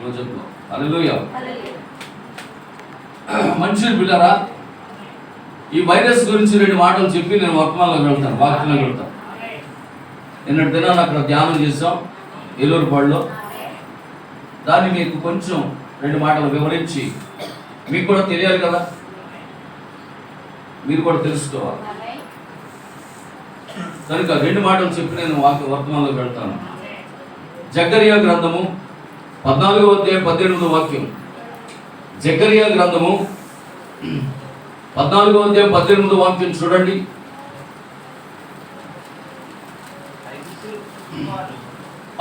రోజుల్లో. హల్లెలూయా. మనుషులు పిల్లరా, ఈ వైరస్ గురించి 2 మాటలు చెప్పి నేను వర్తమానంలోకి వెళ్తాను, వాక్యంలోకి వెళ్తాను. నిన్నటి దినాన్ని అక్కడ ధ్యానం చేసాం ఏలూరుపాడులో. దాన్ని మీకు కొంచెం 2 మాటలు వివరించి, మీకు కూడా తెలియాలి కదా, మీరు కూడా తెలుసుకోవాలి కనుక 2 మాటలు చెప్పి నేను వర్తమానంలోకి వెళ్తాను. జకరియా గ్రంథము 14వ అధ్యాయం 18వ వాక్యం. జకరియా గ్రంథము 14వ అధ్యాయం 18వ వాక్యం చూడండి.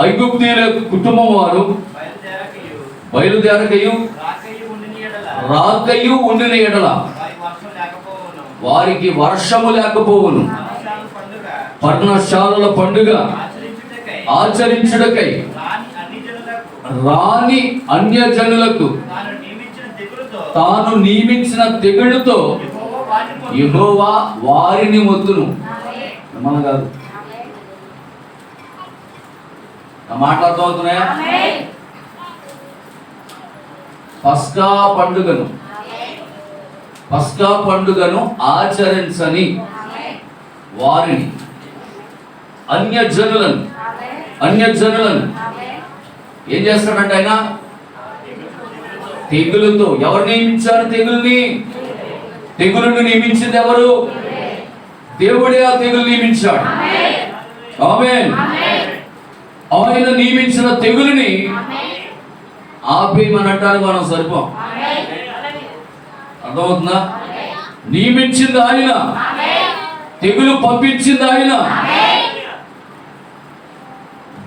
ఐగుప్తీయుల కుటుంబం వారు బయలుదేరకయు రాకయు ఉండిన ఎడల వారికి వర్షము లేకపోవును. పర్ణశాలల పండుగ ఆచరించుటకై రాని అన్యజనులకు తాను నియమించిన తెగుళ్ళతో యెహోవా వారిని మొత్తును. మన కాదు, మాట్లాడుతున్నాయా? పస్కా పండుగను ఆచరించని వారిని అన్యజనులను ఏం చేస్తాడంటే ఆయన తెగులుతో. ఎవరు నియమించారు తెగులుని నియమించింది ఎవరు? దేవుడే ఆ తెగులు నియమించాడు. ఆమేన్. ఆయన నియమించిన తెగులుని ఆపేయమనటానికి మనం సరిపోం. అర్థమవుతుందా? నియమించింది ఆయన, తెగులు పంపించింది ఆయన.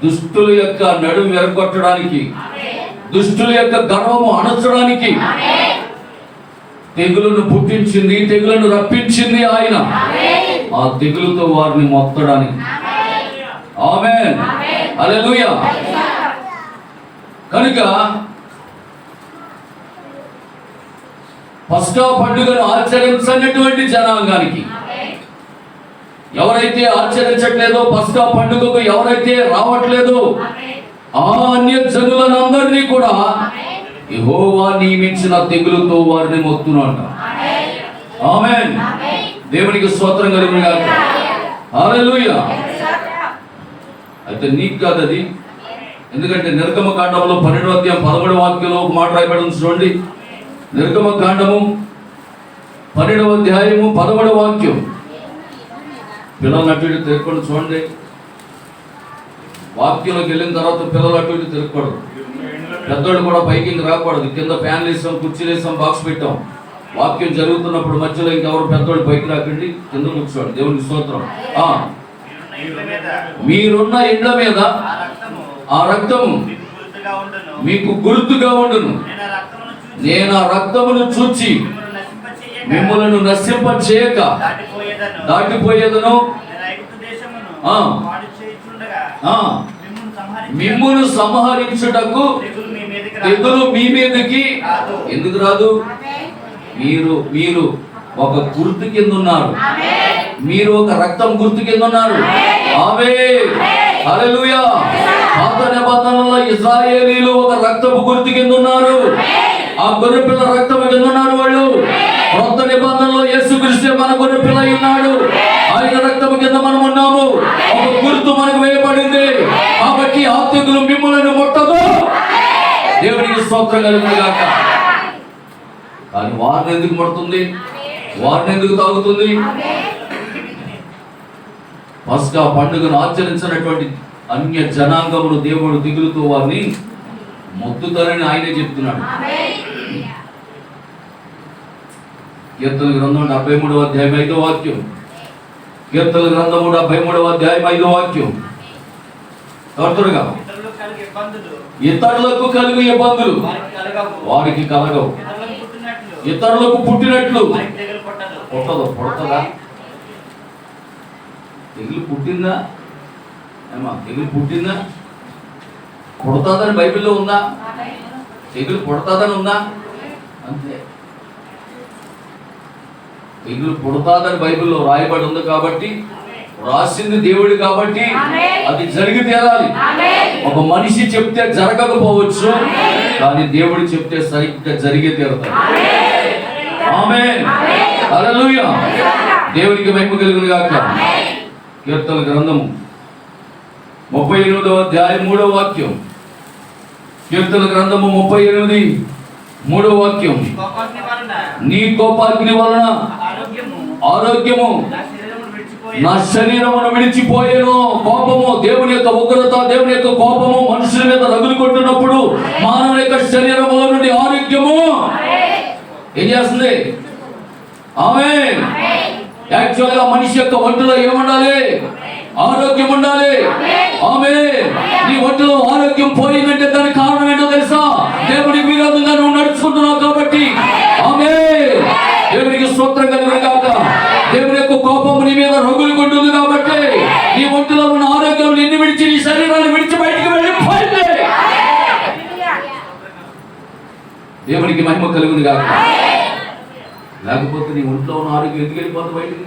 దుష్టుల యొక్క నడుము ఎరగొట్టడానికి, దుష్టుల యొక్క గర్వము అణచడానికి తెగులను పుట్టించింది, తెగులను రప్పించింది ఆయన. ఆ తెగులుతో వారిని మొత్తడానికి. ఆమేన్. హల్లెలూయా. కనుక పస్కా పండుగను ఆచరించినటువంటి జనాంగానికి, ఎవరైతే ఆచరించట్లేదో, పస్కా పండుగకు ఎవరైతే రావట్లేదో, ఆ అన్యజనులందరినీ కూడా యెహోవా నియమించిన తెగులుతో వారిని మొత్తునంట. ఆమేన్. దేవునికి స్తోత్రం కలుగును గాక. హల్లెలూయా. అయితే నీకు కాదు అది. ఎందుకంటే నిర్గమకాండంలో 12వ అధ్యాయం 11వ వాక్యంలో ఒక మాట రాయబడి ఉంది చూడండి. నిర్గమకాండము 12వ అధ్యాయము 11వ వాక్యం. పిల్లలు అటు ఇటు తిరగకూడదు చూడండి. వాక్యంలోకి వెళ్ళిన తర్వాత పిల్లలు అటు ఇటు తిరగకూడదు. పెద్దోళ్ళు కూడా పైకి రాకూడదు. కింద ఫ్యాన్లు వేసాం, కుర్చీలు వేసాం, బాక్స్ పెట్టాం. వాక్యం జరుగుతున్నప్పుడు మధ్యలో ఇంకెవరు పెద్దోళ్ళు పైకి రాకండి, కింద కూర్చోండి. దేవునికి స్తోత్రం. మీరున్న ఇండ్ల మీద ఆ రక్తము మీకు గుర్తుగా ఉండును. నేను ఆ రక్తమును చూచి మిమ్ములను నశింప చేయక దాటిపోయేదను. మిమ్మును సంహరించుటకు తెగులు మీ మీదకి ఎందుకు రాదు? మీరు ఒక గుర్తు కింద ఉన్నారు. మీరు ఒక రక్తం గుర్తు కింద ఉన్నారు. ఆమేన్. హల్లెలూయా. పాత నిబంధనలో ఇశ్రాయేలీలు ఒక రక్తపు గుర్తు కింద ఉన్నారు. ఆ గొర్రెపిల్ల రక్తం కింద ఉన్నారు వాళ్ళు. కొత్త నిబంధనలో యేసుక్రీస్తు మన గొర్రెపిల్ల ఉన్నాడు. ఆయన రక్తము కింద మనం ఉన్నాము. ఒక గుర్తు మనకు వేయబడింది. కాబట్టి ఆ తెగులు మిమ్మల్ని ముట్టదు. దేవునికి స్తోత్రం కలుగును గాక. కానీ వారిని ఎందుకు ముడుతుంది? వారిని ఎందుకు తాగుతుంది? పస్కా పండుగను ఆచరించినటువంటి అన్య జనాంగములు దేవుడు దిగులుతో వారిని మొత్తుతారని ఆయనే చెప్తున్నాడు. కీర్తన గ్రంథం 73వ అధ్యాయం 5వ వాక్యం. కీర్తన గ్రంథము 73వ అధ్యాయం 5వ వాక్యం. త్వరగా ఇతరులకు కలిగే ఇబ్బందులు వారికి కలగవు. ఇతరులకు పుట్టినట్లు పుట్టదా? తెగులు పుట్టిందా? తెగులు పుట్టిందా? పుడతాదని బైబిల్లో ఉందా? తెగులు పుడతాదని ఉందా? అంతే. తెగులు పుడతాదని బైబిల్లో రాయబడి ఉంది కాబట్టి, రాసింది దేవుడు కాబట్టి అది జరిగి తీరాలి. ఒక మనిషి చెప్తే జరగకపోవచ్చు, కానీ దేవుడు చెప్తే సరిగ్గా జరిగే తీరుతాయి. ఆమేన్, హల్లెలూయా. దేవునికి మహిమ కలుగును గాక. కీర్తన గ్రంథము 38వ అధ్యాయం 3వ వాక్యం. కీర్తన గ్రంథము 38 3వ వాక్యం. నీ కోపాగ్ని వలన ఆరోగ్యము నా శరీరమును విడిచిపోయేను. కోపము, దేవుని యొక్క ఉగ్రత, దేవుని యొక్క కోపము మనుషుల మీద రగులు కొట్టినప్పుడు మానవ యొక్క శరీరములో నుండి ఆరోగ్యము ఏం చేస్తుంది? ఆమేన్. యాక్చువల్ గా మనిషి యొక్క ఒంటిలో ఏముండాలి? ఆరోగ్యం ఉండాలి. ఆమేన్. నీ ఒంటిలో ఆరోగ్యం పోయిందంటే దానికి కారణం ఏంటో తెలుసా? దేవునికి విరోధంగా నువ్వు నడుచుకుంటున్నావు కాబట్టి. ఆమేన్. దేవునికి స్తోత్రం కలుగును గాక. దేవుని యొక్క కోపం నీ మీద రగులు కొట్టుంది కాబట్టి నీ ఒంటిలో ఉన్న ఆరోగ్యం నిన్ను విడిచి, నీ శరీరాన్ని విడిచి బయటికి వెళ్ళిపోయింది. దేవునికి మహిమ కలుగును గాక. లేకపోతే నీ ఒంట్లో ఉన్న ఆరోగ్యం ఎందుకు వెళ్ళిపోతుంది బయటికి?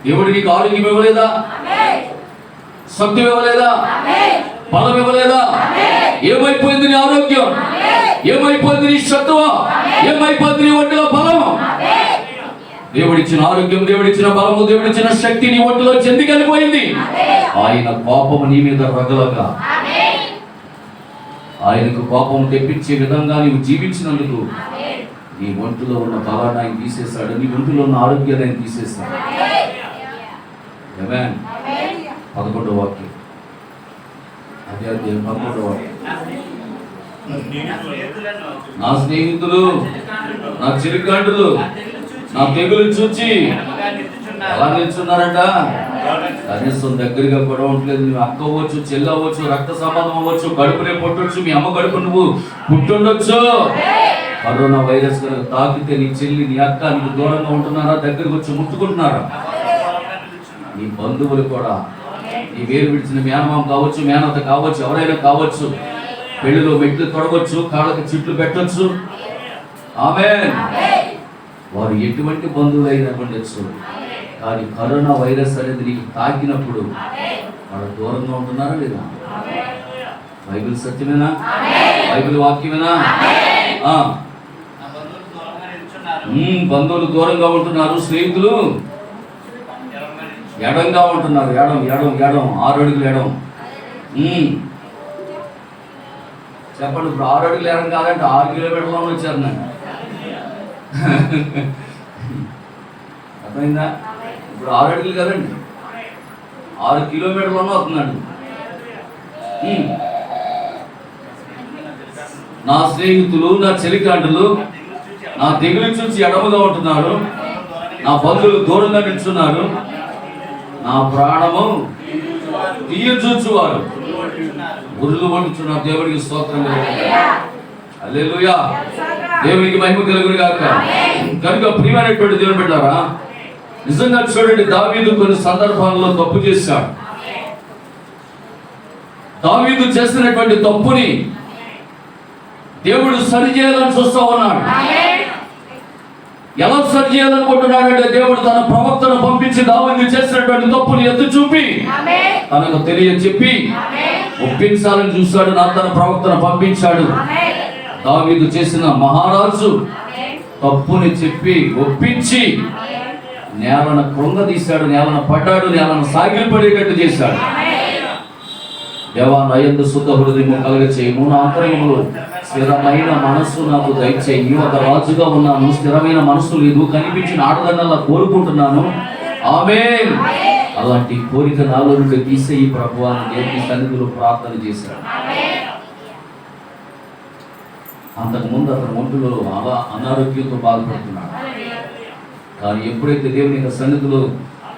దేవుడు నీకు ఆరోగ్యం ఇవ్వలేదా? శక్తి ఇవ్వలేదా? బలం ఇవ్వలేదా? ఏమైపోయింది నీ ఆరోగ్యం? ఏమైపోయింది నీ శక్తి? ఏమైపోయింది నీ ఒంటిలో బలం? దేవుడిచ్చిన ఆరోగ్యం, దేవుడిచ్చిన బలము, దేవుడిచ్చిన శక్తి నీ ఒంటిలో ఎందుకు వెళ్ళిపోయింది? ఆయన కోపము నీ మీద రగలగా, ఆయనకు కోపం తెప్పించే విధంగా నీవు జీవించినందుకు నీ ఒంటిలో ఉన్న బలాన్ని ఆయన తీసేస్తాడు. నీ ఒంటిలో ఉన్న ఆరోగ్యాన్ని ఆయన తీసేస్తాడు. ఆమేన్. 11వ వాక్యం. అదే 11వ వాక్యం. నా స్నేహితులు, నా చిరుకంటులు నా తెగులు చూచి ఎలా నిల్చున్నారంట? కనీసం దగ్గరగా కూడా ఉండలేదు. నువ్వు అక్క అవ్వచ్చు, చెల్లి అవ్వచ్చు, రక్త సంబంధం అవ్వచ్చు, కడుపునే పుట్టొచ్చు, మీ అమ్మ కడుపు నువ్వు పుట్టుండొచ్చు. కరోనా వైరస్ తాకితే నీ చెల్లి, నీ అక్క నీకు దూరంగా ఉంటున్నారా? దగ్గరకు వచ్చి ముట్టుకుంటున్నారా? నీ బంధువులు కూడా, నీ వేరు విడిచిన మేనమామ కావచ్చు, మేనత కావచ్చు, ఎవరైనా కావచ్చు, పెళ్లిలో మెట్లు తొడవచ్చు, కాళ్ళకి చిట్లు పెట్టొచ్చు. ఆమేన్. వారు ఎటువంటి బంధువులైనా ఉండొచ్చు, కానీ కరోనా వైరస్ అనేది నీకు తాకినప్పుడు వాళ్ళు దూరంగా ఉంటున్నారా లేదా? బైబిల్ సత్యమేనా? బైబిల్ వాక్యమేనా? బంధువులు దూరంగా ఉంటున్నారు, స్నేహితులు ఎడంగా ఉంటున్నారు. ఎడం ఎడం ఎడం 6 అడుగులు ఎడం. చెప్పండి, ఇప్పుడు 6 అడుగులు ఎడం కాదంటే 6 కిలోమీటర్లో వచ్చారు. నేను అర్థమైందా? ఇప్పుడు 6 అడుగులు కదండి, 6 కిలోమీటర్లోనూ వస్తున్నాడు. నా స్నేహితులు, నా చెలికాండలు నా తెగులు చూసి ఎడముగా ఉంటున్నారు, నా బంధువులు దూరంగా నిల్చున్నారు, నా ప్రాణము తీయ చూచువారు గురులు పడుచున్నారు. దేవుడికి స్తోత్రం. హల్లెలూయా. దేవునికి మహిమ కలుగును గాక. కనుక ప్రియమైనటువంటి దేవుని బిడ్డలారా, నిజంగా చూడండి, దావీదు కొన్ని సందర్భాల్లో తప్పు చేశాడు. దావీదు చేసినటువంటి తప్పుని దేవుడు సరిచేయాలని చూస్తూ ఉన్నాడు. ఎలా సరిచేయాలనుకుంటున్నాడంటే, దేవుడు తన ప్రవక్తను పంపించి దావీదు చేసినటువంటి తప్పుని ఎత్తి చూపి తనకు తెలియ చెప్పి ఒప్పించాలని చూశాడు. తన ప్రవక్తను పంపించాడు. దావీదు చేసిన మహారాజు తప్పుని చెప్పి ఒప్పించి నేలను కృంగదీశాడు, నేలను పడ్డాడు, నేలను సాగిలిపడేటట్టు చేశాడు. దేవా, నా యందు శుద్ధ హృదయము కలుగచేయుము, నా అంతరంగములో స్థిరమైన మనస్సు నాకు దయచేయి. ఒక రాజుగా ఉన్నాను, స్థిరమైన మనస్సు లేదు, కనిపించిన ఆడదన్నలా కోరుకుంటున్నాను. ఆమేన్. అలాంటి కోరిక నాలో నుండి తీసేయి ప్రభువా అని దేవుని సన్నిధిలో ప్రార్థన చేశాడు. అంతకుముందు అతని ఒంటిలో అనారోగ్యంతో బాధపడుతున్నాడు. కానీ ఎప్పుడైతే దేవుని యొక్క సన్నిధిలో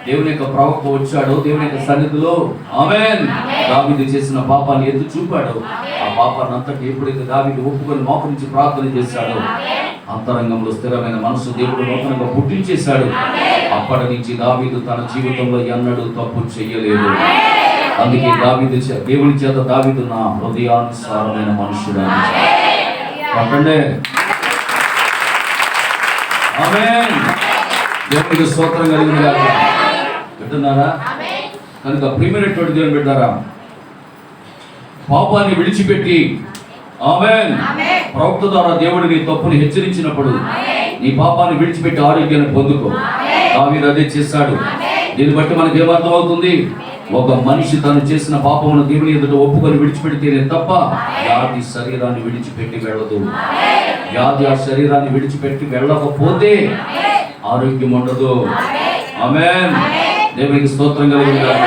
దేవుని యొక్క ప్రవక్త వచ్చాడో, దేవుని యొక్క సన్నిధిలో ఆమేన్ దావీదు చేసిన పాపాన్ని ఎత్తి చూపాడు. ఆ పాపాన్ని అంతటి ఎప్పుడైతే దావీదు ఒప్పుకొని మోకరించి ప్రార్థన చేశాడో, అంతరంగంలో స్థిరమైన మనసు దేవుడు నూతనంగా పుట్టించేశాడు. అప్పటి నుంచి దావీదు తన జీవితంలో ఎన్నడూ తప్పు చెయ్యలేదు. అందుకే దావీదు దేవుని చేత దావీదు నా హృదయానుసారమైన మనుషుడు చెప్పండి. ఆమేన్. దేవునికి స్తోత్రం కలుగును గాక. వింటున్నారా? కనుక ప్రియమైనటువంటి దేవుని బిడ్డలారా, పాపాన్ని విడిచిపెట్టి ఆమేన్. ప్రవక్త ద్వారా దేవుడు నీ తప్పుని హెచ్చరించినప్పుడు నీ పాపాన్ని విడిచిపెట్టి ఆరోగ్యాన్ని పొందుకో. దావీదు అదే చేశాడు. దీన్ని బట్టి మనకి ఏమర్థం అవుతుంది? ఒక మనిషి తను చేసిన పాపమును దేవుని ఎదుట ఒప్పుకొని విడిచిపెడితేనే తప్ప వ్యాధి శరీరాన్ని విడిచిపెట్టి వెళ్ళదు. వ్యాధి ఆ శరీరాన్ని విడిచిపెట్టి వెళ్ళకపోతే ఆరోగ్యం ఉండదు. ఆమేన్. దేవునికి స్తోత్రం కలుగునుగాక.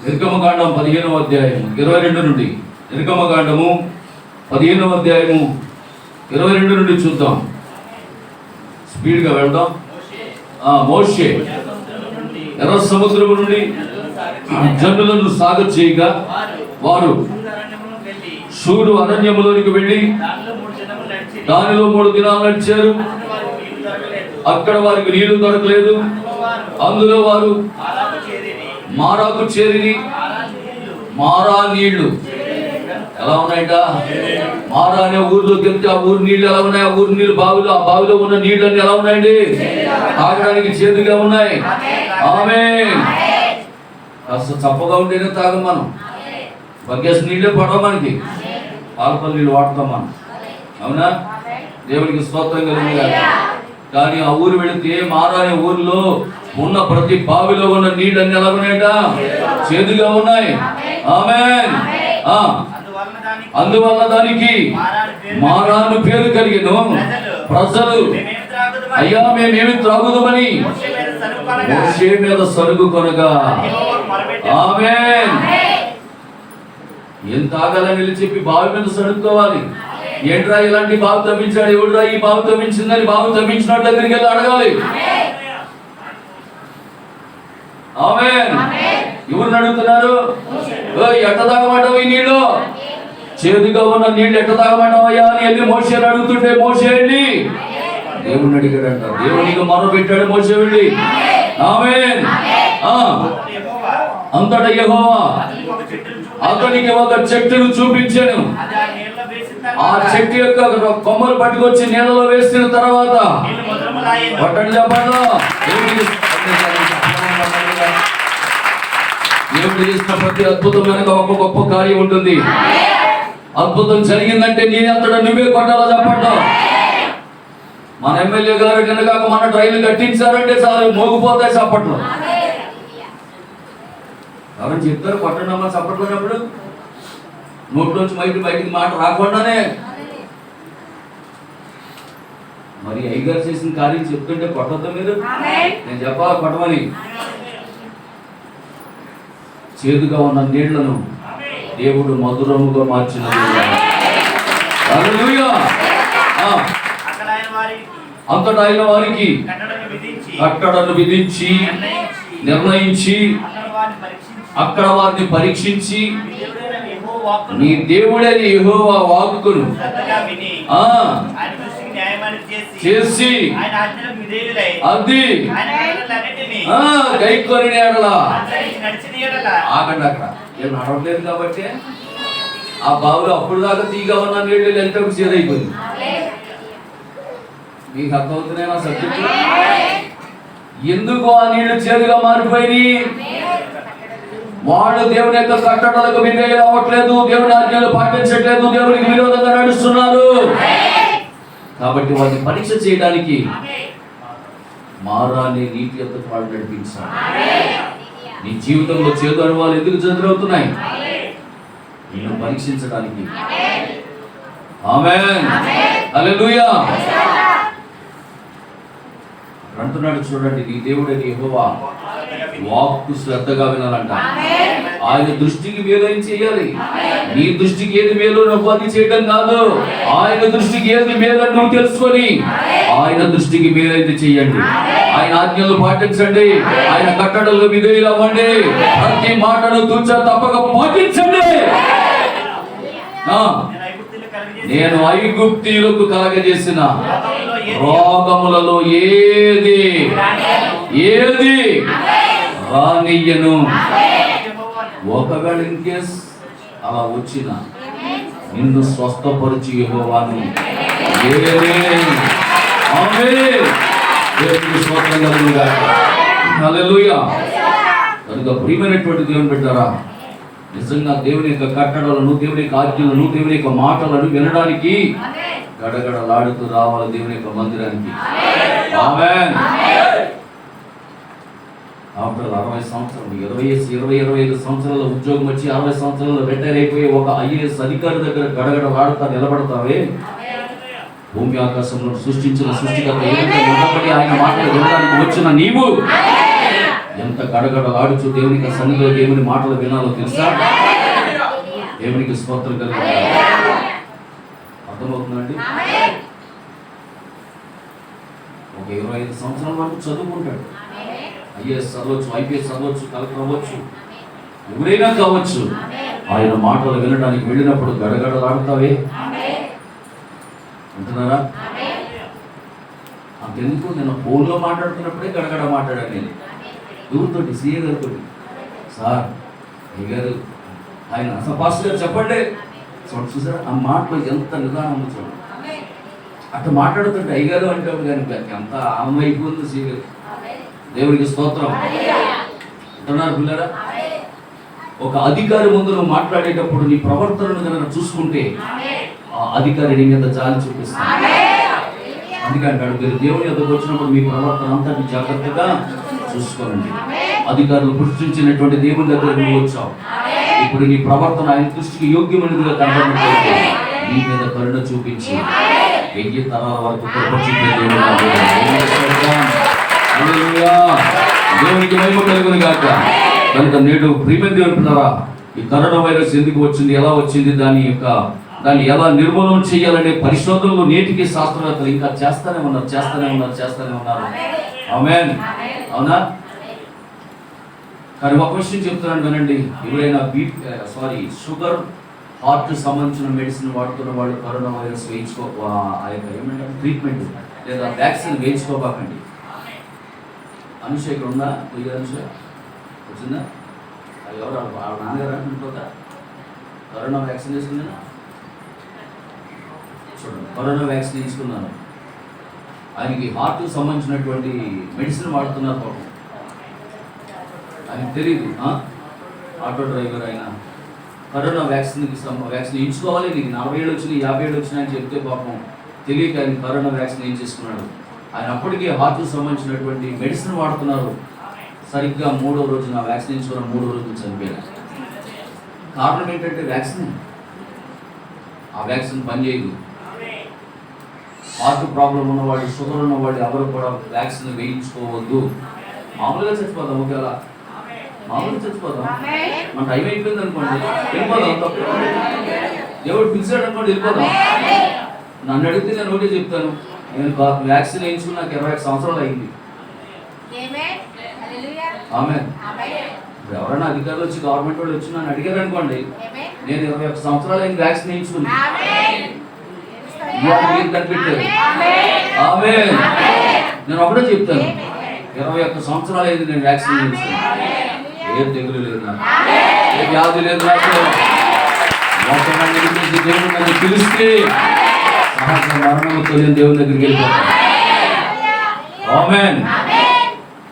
నిర్గమకాండం 15వ అధ్యాయము 22 నుండి, నిర్గమకాండము 15వ అధ్యాయము 22 నుండి చూద్దాం. స్పీడ్గా వెళ్దాం. మోషే ఎర్ర సముద్రము నుండి జనులను సాగచేయగా వారు షూరు అరణ్యములోనికి వెళ్ళి దానిలో 3 దినాలు నడిచారు. అక్కడ వారికి నీళ్లు దొరకలేదు. అందులో వారు మారాకు చేరి, మారా నీళ్లు ఎలా ఉన్నాయట? మారా అనే ఊరిలోకి వెళ్తే ఆ ఊరి నీళ్లు ఎలా ఉన్నాయి? ఆ ఊరి నీళ్లు బావిలో, ఆ బావిలో ఉన్న నీళ్ళన్నీ ఎలా ఉన్నాయండి? తాగడానికి చేదుగా ఉన్నాయి. ఆమేన్. కాస్త చప్పగా ఉంటేనే తాగం మనం. బగ్గేసి నీళ్ళే పడవ మనకి. పాలపల్లి నీళ్ళు వాడతాం మనం. అవునా? దేవునికి స్తోత్రం కలుగునుగాక. కానీ ఆ ఊరు వెళితే మారా అనే ఊరిలో ఉన్న ప్రతి బావిలో ఉన్న నీళ్ళన్నీ ఎలా ఉన్నాయట? చేదుగా ఉన్నాయి. ఆమేన్. అందువల్ల దానికి మారాను పేరు కలిగెను. ప్రజలు అయ్యా మేమేమి త్రాగుదామని మోషే మీద సరుగు కొనగా. ఆమేన్. ఏం తాగాలని వెళ్ళి చెప్పి బావి మీద సరుక్కోవాలి. ఏంట్రా ఇలాంటి బావి తవ్వించాడు, ఎవడురా ఈ బావి తవ్వించిందని బావి తవ్వించినాడు దగ్గరికి వెళ్ళి అడగాలి. ఆమేన్. ఎవరిని అడుగుతున్నారు? ఎట్ట తాగమంటావు ఈ నీళ్ళు? చేదుగా ఉన్న నీళ్ళు ఎట్ట తాగమంటావయ్యా అని వెళ్ళి మోషేని అడుగుతుంటే మోషే వెళ్ళి దేవుణ్ణి అడిగాడంట. దేవునికి మొర పెట్టాడు మోషే వెళ్ళి. ఆమేన్. అంతటా యెహోవా అతనికి ఒక చెట్టును చూపించాను. ఆ చెట్టు యొక్క కొమ్మలు పట్టుకొచ్చి నీళ్ళలో వేసిన తర్వాత పట్టండి చెప్పండి. దేవుడు చేసిన ప్రతి అద్భుతం వెనక ఒక గొప్ప కార్యం ఉంటుంది. అద్భుతం జరిగిందంటే నీ అంతటా నువ్వే కొట్టాలా చెప్పండి. మన ఎమ్మెల్యే గారు కనుక మన ట్రైన్లు కట్టించారంటే చాలు మోగిపోతాయి చప్పట్లు. ఎవరైనా చెప్తారు కొట్టండి అమ్మ చప్పట్లోనప్పుడు? నోట్లోంచి బయటికి మాట రాకుండానే. మరి అయ్యగారు చేసిన కార్యం చెప్తుంటే కొట్టద్దా మీరు? నేను చెప్పాలా కొట్టమని? చేదుగా ఉన్న నీళ్లను దేవుడు మధురముగా మార్చినది. హల్లెలూయా. అంతటా ఆయన వారికి కట్టడను విధించి నిర్ణయించి అక్కడ వారిని పరీక్షించి నీ దేవుడని యెహోవా వాక్కును చేసి అది గైకొని ఎడలా. ఆగండి, అక్కడ ఏం నడవట్లేదు కాబట్టి ఆ బావులో అప్పుడు దాకా తీగా ఉన్న నీళ్ళు వెళ్తే చేదైపోయింది. మీకు అర్థమవుతున్నాయి నా సబ్జెక్టు? ఎందుకు ఆ నీళ్లు చేదుగా మారిపోయినాయి? వాళ్ళు దేవుని యొక్క కట్టడలకు విధేయులు అవ్వట్లేదు, దేవుని ఆజ్ఞలు పాటించట్లేదు, దేవునికి విరోధంగా నడుస్తున్నారు. కాబట్టి వారిని పరీక్ష చేయడానికి మారాని నీటి యొక్క వాళ్ళు నడిపించాలి. నీ జీవితంలో చేదు అనుభవాలు ఎందుకు ఎదురవుతున్నాయి? నిన్ను పరీక్షించడానికి. ఆమేన్. హల్లెలూయా. అంటున్నాడు చూడండి, నీ దేవుడని యెహోవా వాక్కు శ్రద్ధగా వినాలంట. ఆయన దృష్టికి మేలు చేయాలి. నీ దృష్టికి ఏది మేలు నువ్వు అది చేయడం కాదు. ఆయన దృష్టికి ఏది మేలు నువ్వు తెలుసుకొని ఆయన దృష్టికి మేలైతే చెయ్యండి. ఆయన ఆజ్ఞలు పాటించండి. ఆయన కట్టడలు విధేయులు అవ్వండి. ప్రతి మాటను తూచా తప్పక పాటించండి. నేను ఐగుప్తీయులకు కలగజేసిన రోగములలో ఏది రానియ్యను. ఒకవేళ ఇన్కేస్ అలా వచ్చిన నిన్ను స్వస్థపరిచి యెహోవాను హల్లెలూయా. కనుక ప్రియమైనటువంటి దేవుని బిడ్డలారా, నిజంగా దేవుని యొక్క కట్టడలను, దేవుని యొక్క ఆజ్ఞలను, దేవుని యొక్క మాటలను వినడానికి గడగడలాడుతూ రావాలి దేవుని యొక్క మందిరానికి. ఆమేన్. ఆఫ్టర్ 60 సంవత్సరాలు 25 సంవత్సరాల ఉద్యోగం వచ్చి 60 సంవత్సరాలు రిటైర్ అయిపోయి ఒక IAS అధికారి దగ్గర గడగడలాడుతా నిలబడతావే. భూమి ఆకాశంలో సృష్టించిన సృష్టికర్త నిలబడి ఆయన మాటలు వినడానికి వచ్చిన నీవు ఎంత గడగడలాడుచు దేవునికి సన్నిధిలో దేవుని మాటలు వినాలో తెలుసా? దేవునికి స్తోత్రం కలుగుతుంది. అర్థమవుతుందండి? ఒక 25 సంవత్సరాల వరకు చదువుకుంటాడు. IAS చదవచ్చు, IPS చదవచ్చు, కలెక్టర్ అవ్వచ్చు, ఎవరైనా కావచ్చు. ఆయన మాటలు వినడానికి వెళ్ళినప్పుడు గడగడలాడుతావే అంటున్నారా? అంతెందుకు, నేను ఫోన్లో మాట్లాడుతున్నప్పుడే గడగడ మాట్లాడాను. నేను ఎవరితోటి? CA గారితో. సార్ అయ్యగారు ఆయన అసలు పాస్టర్ గారు చెప్పండి చూసారా ఆ మాటలో ఎంత నిదానం ఉంది చూడండి. అట్లా మాట్లాడుతుంటే అయ్యగారు అంటే కానీ ఎంత ఆనందం అయిపోతుంది CA గారు. దేవునికి స్తోత్రం అంటున్నారు పిల్లరా. ఒక అధికారి ముందు నువ్వు మాట్లాడేటప్పుడు నీ ప్రవర్తనను కనుక చూసుకుంటే ఆ అధికారి నీ మీద జాలి చూపిస్తాడు. అందుకంటే మీరు దేవుని యొద్దకు వచ్చినప్పుడు మీ ప్రవర్తన అంతా జాగ్రత్తగా చూసుకోనండి. అధికారులు పుష్టించినటువంటి దేవుని దగ్గర నువ్వు వచ్చావు. ఇప్పుడు నీ ప్రవర్తన ఆయన దృష్టికి యోగ్యమైనదిగా కనబడినట్లయితే నీ మీద కరుణ చూపించి 1000 తరాల వరకు చూపే దేవునికి మహిమ కలుగును గాక. కనుక నేడు ప్రియమైన దేవుని పిల్లరా, ఈ కరోనా వైరస్ ఎందుకు వచ్చింది, ఎలా వచ్చింది, దాన్ని ఎలా నిర్మూలన చేయాలనే పరిశోధనలు నేటికి శాస్త్రవేత్తలు ఇంకా చేస్తానే ఉన్నారు. ఆమేన్. అవునా? కానీ ఒక విషయం చెప్తున్నాను వినండి. ఎవరైనా షుగర్, హార్ట్ సంబంధించిన మెడిసిన్ వాడుతున్న వాళ్ళు కరోనా వైరస్ ఆ యొక్క ఏమంటారు ట్రీట్మెంట్ లేదా వ్యాక్సిన్ వేయించుకోబాకండి. అనుష ఇక్కడ ఉందా? అనుష వచ్చిందా? ఎవరు వాళ్ళ నాన్నగారు అంటున్నా కరోనా వ్యాక్సిన్ వేసుకున్నా? చూడండి, కరోనా వ్యాక్సిన్ వేసుకున్నాను. ఆయనకి హార్ట్కి సంబంధించినటువంటి మెడిసిన్ వాడుతున్నారు పాపం. ఆయనకు తెలియదు. ఆటో డ్రైవర్ ఆయన కరోనా వ్యాక్సిన్ వేయించుకోవాలి, నీకు 40 ఏళ్ళు వచ్చినాయి, 50 ఏళ్ళు వచ్చినాయి అని చెప్తే పాపం తెలియక ఆయన కరోనా వ్యాక్సిన్ ఏం చేసుకున్నాడు. ఆయన అప్పటికే హార్ట్కి సంబంధించినటువంటి మెడిసిన్ వాడుతున్నారు. సరిగ్గా 3వ రోజున వ్యాక్సిన్ వేయించుకున్న 3వ రోజు చనిపోయారు. కారణం ఏంటంటే వ్యాక్సిన్, ఆ వ్యాక్సిన్ పనిచేయదు. హార్ట్ ప్రాబ్లం ఉన్నవాడు, షుగర్ ఉన్నవాడు ఎవరు కూడా వ్యాక్సిన్ వేయించుకోవద్దు. మామూలుగా చచ్చిపోతాం, ఒకవేళ మామూలుగా చచ్చిపోతాం. మన టైం అయిపోయింది అనుకోండి, వెళ్ళిపోదాం. దేవుడు పిలిచాడు అనుకోండి, వెళ్ళిపోదాం. నన్ను అడిగితే నేను ఒకటే చెప్తాను, నేను వ్యాక్సిన్ వేయించుకుని నాకు 21 సంవత్సరాలు అయింది. ఆమేన్. ఎవరైనా అధికారులు వచ్చి గవర్నమెంట్ వాళ్ళు వచ్చి నన్ను అడిగారు అనుకోండి, నేను 21 సంవత్సరాలు అయింది వ్యాక్సిన్ వేయించుకుని. కనిపెట్టారు. ఆమేన్. నేను ఒకటే చెప్తాను, 21 సంవత్సరాలు అయింది నేను వ్యాక్సిన్ వేయించుకున్నాను. ఏ తెగులు లేదు నాకు, ఏ వ్యాధి లేదు నాకు. దేవుడు నన్ను పిలిస్తే సహజ మరణంతో నేను దేవుని దగ్గరికి వెళ్ళిపోతాను. ఆమేన్.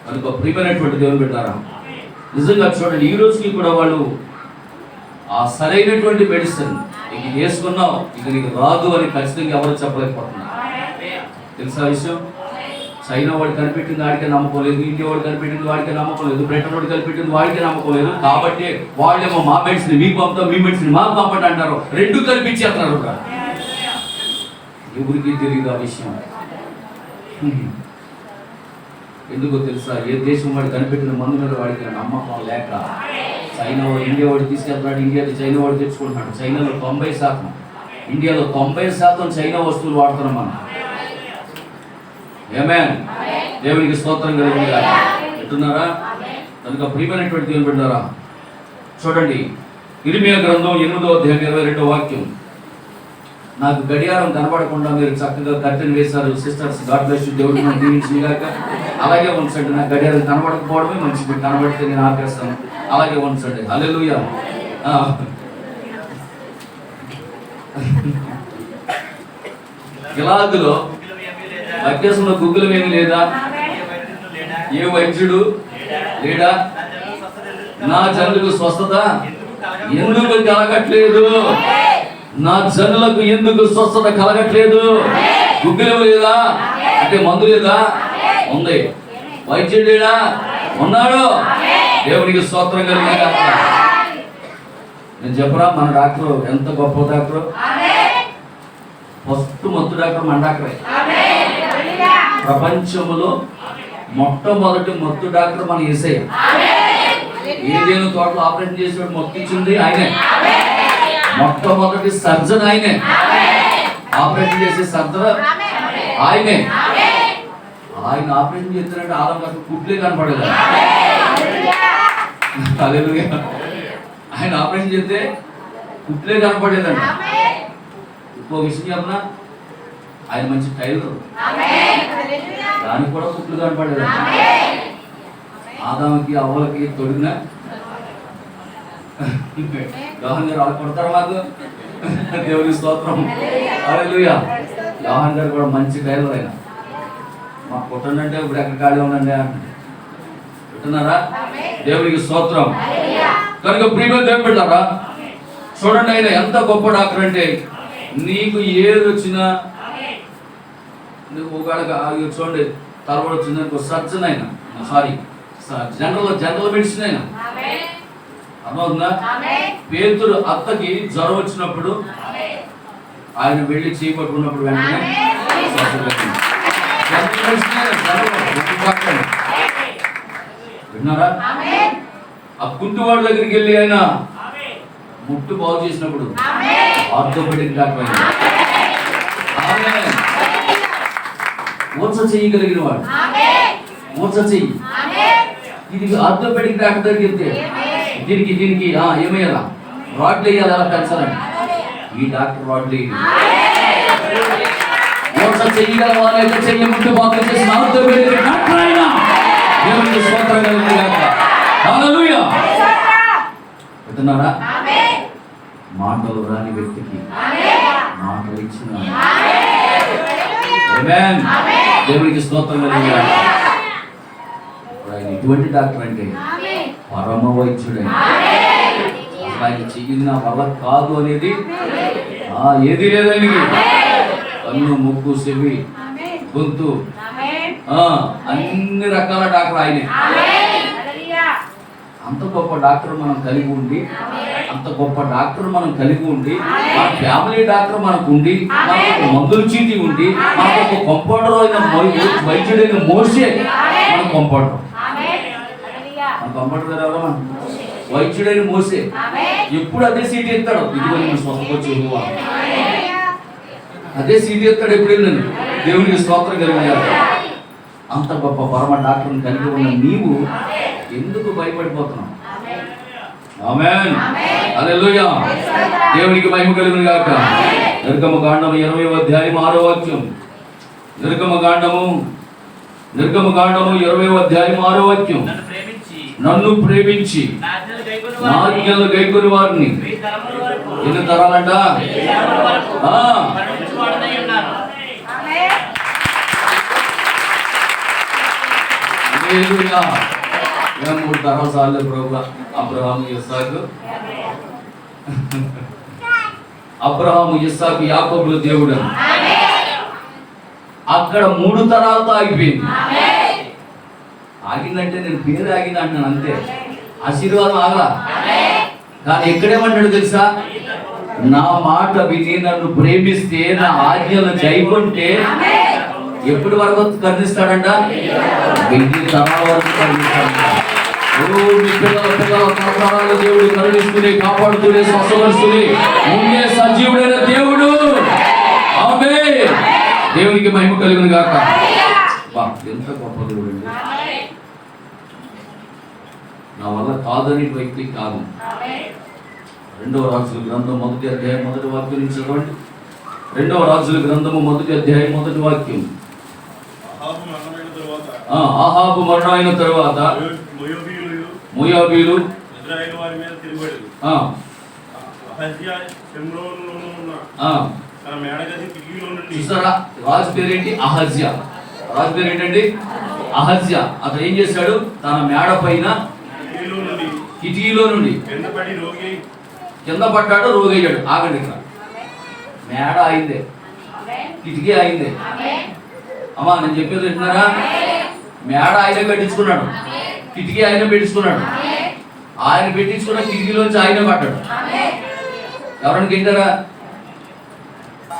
కనుక ప్రియమైనటువంటి దేవుని బిడ్డలారా, నిజంగా చూడండి, ఈ రోజుకి కూడా వాళ్ళు ఆ సరైనటువంటి మెడిసిన్ ఇక వేసుకున్నావు, ఇక నీకు రాదు అని ఖచ్చితంగా ఎవరు చెప్పలేకపోతున్నారు. తెలుసా విషయం? చైనా వాడు కనిపెట్టింది వాడికే నమ్మకం లేదు, ఇండియా వాడు కనిపెట్టింది వాడికే నమ్మకం లేదు, బ్రిటన్ వాడు కనిపెట్టింది వాడికే నమ్మకం లేదు. కాబట్టి వాళ్ళేమో మా మెడిసిన్ మీకు పంపుతాం, మీ మెడిసిన్ మాకు పంపండి అంటారు. రెండు కల్పించేస్తున్నారు. ఎవరికి తెలియదు ఆ విషయం. ఎందుకో తెలుసా? ఏ దేశం వాడు కనిపెట్టిన మందు మీద వాడికి నమ్మకం లేక చైనా వాడు ఇండియా వాడు తీసుకెళ్తున్నాడు, ఇండియాకి చైనా వాడు తెచ్చుకుంటున్నాడు. చైనాలో 90%, ఇండియాలో 90% చైనా వస్తువులు వాడుతున్నాం మనం. ఆమేన్. దేవునికి స్తోత్రం కలుగును గాక. వింటున్నారా? కనుక ప్రియమైనటువంటి దేవుని బిడ్డలారా, చూడండి, ఇర్మియా గ్రంథం 8వ అధ్యాయం 22వ వాక్యం. నాకు గడియారం కనబడకుండా మీరు చక్కగా కర్టెన్ వేశారు సిస్టర్స్, గాడ్ బ్లెస్ యు, దేవుడు నన్ను దీవించును గాక. అలాగే ఉంచండి. నాకు గడియారం కనబడకపోవడమే మంచిది, కనబడితే నేను ఆపేస్తాను. అలాగే ఉంచండి. హల్లెలూయా. గిలాదులో అత్యసంలో గుగ్గులం ఏమి లేదా? ఏ వైద్యుడు లేడా? నా జనులకు స్వస్థత ఎందుకు కలగట్లేదు? నా జనులకు ఎందుకు స్వస్థత కలగట్లేదు? గుగ్గిలం లేదా అంటే మందు లేదా? ఉంది. వైద్యుడు లేడా? ఉన్నాడు. దేవునికి స్తోత్రం కలిగిన. నేను చెప్పరా, మన డాక్టర్ ఎంత గొప్ప డాక్టర్. ఫస్ట్ మత్తు డాక్టర్ మన డాక్టరే. ప్రపంచంలో మొట్టమొదటి మత్తు డాక్టర్ మన యేసయ్య. ఏదేను తోటలో ఆపరేషన్ చేసేవాడు మొత్తం ఇచ్చింది ఆయనే. మొట్టమొదటి సర్జన్ ఆయనే. ఆపరేషన్ చేసే సర్జన్ ఆయనే. ఆయన ఆపరేషన్ చేస్తారంటే ఆలం కాస్త కుట్లే కనపడేది. ఆయన ఆపరేషన్ చేస్తే కుట్లే కనపడేదండి. ఇంకో విషయం చెప్పనా, ఆయన మంచి టైలర్, దానికి కూడా కుట్లు కనపడేదండి. ఆదాముకి అవ్వలకి తొడిగిన యోహాన్ గారు వాళ్ళు కొడతారు మాకు. దేవుని స్తోత్రం. హల్లెలూయా. యోహాన్ గారు కూడా మంచి టైలర్. ఆయన మాకు కుట్టండి అంటే ఇప్పుడు ఎక్కడ ఖాళీ ఉండండి అంటున్నారా? దేవునికి స్తోత్రం. కనుక ప్రియమైన దేవుని బిడ్డలారా, చూడండి ఆయన ఎంత గొప్ప డాక్టర్ అంటే, నీకు ఏది వచ్చినా నువ్వు చూడండి తలబడి వచ్చింది అనుకో, సర్జన్ అయినా సారీ జనరల్ మెడిసిన్ అయినా అర్థమవుతుందా? పేతురు అత్తకి జ్వరం వచ్చినప్పుడు ఆయన వెళ్ళి చేపట్టుకున్నప్పుడు వెంటనే విన్నారా? ఆ కుంటివాడి దగ్గరికి వెళ్ళి ఆయన ముట్టు బాగు చేసినప్పుడు ఆర్థోపెడిక్ డాక్టర్ అయినా ఊచ చేయగలిగిన వాడు. ఊచ చెయ్యి ఇది ఆర్థోపెడిక్ డాక్టర్ దగ్గరికి వెళ్తే దీనికి ఏమయ్యాలా రాడ్లు వేయాలి, అలా పెంచాలండి. ఈ డాక్టర్ రాడ్లు వేయాలి. ఊచ చెయ్యగల వాళ్ళైతే చెయ్యి ముట్టు బాగు చేసిన ఆర్థోపెడిక్ డాక్టర్ అయినా దేవునికి స్తోత్రం కలుగును గాక. హల్లెలూయా. వింటున్నారా? మాటలు రాని వ్యక్తికి మాటలు ఇచ్చిన ఆమేన్. దేవునికి స్తోత్రం కలుగును గాక. ఆయన ఎటువంటి డాక్టర్ అంటే పరమ వైద్యుడే. ఆయన చెయ్యింది నా వల్ల కాదు అనేది ఏది లేదని. కన్ను, ముక్కు, చెవి, గొంతు అన్ని రకాల డాక్టర్ ఆయనే. అంత గొప్ప డాక్టర్ మనం కలిగి ఉండి, అంత గొప్ప డాక్టర్ మనం కలిగి ఉండి, మన ఫ్యామిలీ డాక్టర్ మనకు ఉండి, మనకు మందుల చీటి ఉండి, మనకు ఒక కంపౌండర్ అయిన వైద్యుడైన మోసే మన కంపౌండర్. మన కంపౌండర్ గారు ఎవరో వైద్యుడైన మోసే ఎప్పుడు అదే సీట్ ఎత్తాడు. ఇదిగో నేను స్వస్థపరిచే యెహోవా, అదే సీట్ ఎత్తాడు ఎప్పుడైనా. దేవునికి స్తోత్రం కలిగిన. అంత గొప్ప పరమ డాక్టర్ని కలిగి ఉన్న నీవు ఎందుకు భయపడిపోతున్నావు? ఆమేన్. హల్లెలూయా. దేవునికి మహిమ కలుగును గాక. నిర్గమకాండము 20వ అధ్యాయం 6వ వాక్యం. నిర్గమకాండము 20వ అధ్యాయం 6వ వాక్యం. నన్ను ప్రేమించి నా ఆజ్ఞలు గైకొని వారిని ఎన్ని తరాలంట? హల్లెలూయా. 3 తరాల సార్లు ప్రభువా. అబ్రహాము, ఇస్సాకు, యాకోబుల దేవుడు. అక్కడ 3 తరాలతో ఆగిపోయింది. ఆగిందంటే నేను పేరు ఆగిన అంటున్నాను అంతే. ఆశీర్వాదం ఆగలా. కానీ ఎక్కడేమంటాడు తెలుసా? నా మాట విని నన్ను ప్రేమిస్తే, నా ఆజ్ఞలు జైకుంటే ఎప్పటి వరకు కరుణిస్తాడంట? 1000 తరాల వరకు కరుణిస్తాడంట. మీ పిల్లల తరతరాలు దేవుడు కరుణిస్తూనే, కాపాడుతూనే, స్వస్థపరుస్తూనే ఉండే సజీవుడైన దేవుడు. ఆమేన్. దేవునికి మహిమ కలుగును గాక. ఎంత గొప్ప దేవుడు అండి. నా వల్ల కాదని వ్యక్తి కాదు. 2వ రాజుల గ్రంథం 1వ అధ్యాయం 1వ వాక్యం నుంచి చదవండి. 2వ రాజుల గ్రంథము 1వ అధ్యాయం 1వ వాక్యం. ఆహాబు మరణమైన తరువాత మోయాబీలు ఇశ్రాయేలు వారి మీద తిరుగుబడి అహజ్యా షెమ్రోనులో ఉన్న తన మేడగది కిటికీలో నుండి. చూసారా? రాజు పేరేంటి? అహజ్యా. రాజు పేరు ఏంటండి? అహజ్యా. అతను ఏం చేశాడు? తన మేడ పైన కిటికీలో నుండి కింద పడ్డాడు, రోగయ్యాడు. ఆగండి, ఇక్కడ మేడ అయిందే, కిటికీ అయిందే. అమ్మా నేను చెప్పేది వింటున్నారా? మేడ ఆయన పెట్టించుకున్నాడు, కిటికీ ఆయన పెట్టించుకున్నాడు. ఆయన పెట్టించుకున్న కిటికీలోంచి ఆయన పడ్డాడు. ఎవరైనా గింటారా?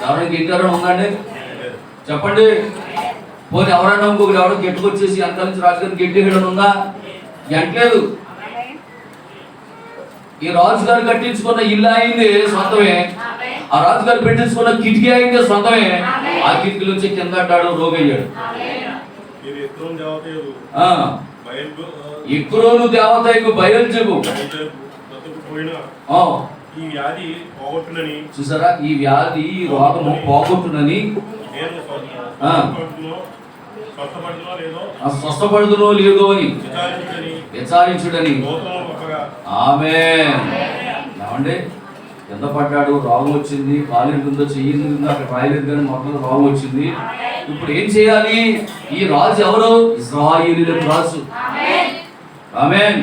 ఎవరైనా గింటారా? ఉందండి, చెప్పండి. పోనీ ఎవరైనా ఇంకొకటి ఎవరో గెట్టుకొచ్చేసి అంత నుంచి రాజుగారిని గెట్టేయడం ఉందా? గెట్టలేదు. ఈ రాజుగారు కట్టించుకున్న ఇల్లు అయింది సొంతమే, ఆ రాజుగారు పెట్టించుకున్న కిటికీ అయింది సొంతమే. ఆ కిటికీలోంచి కింద పడ్డాడు, రోగయ్యాడు. ఎక్రోను దేవతకు బయల్జెబు చూసారా? ఈ వ్యాధి, ఈ రోగము పోగొట్టునని, స్వస్థపడుతునో లేదో అని విచారించుడని. ఆమేన్. ఏమండి, కింద పడ్డాడు, రోగం వచ్చింది, కాలిందో చెయ్యిందో అక్కడ రాయలేదు కానీ మొత్తం రోగం వచ్చింది. ఇప్పుడు ఏం చేయాలి? ఈ రాజు ఎవరు? ఇశ్రాయేలీయులకు రాజు. ఆమేన్.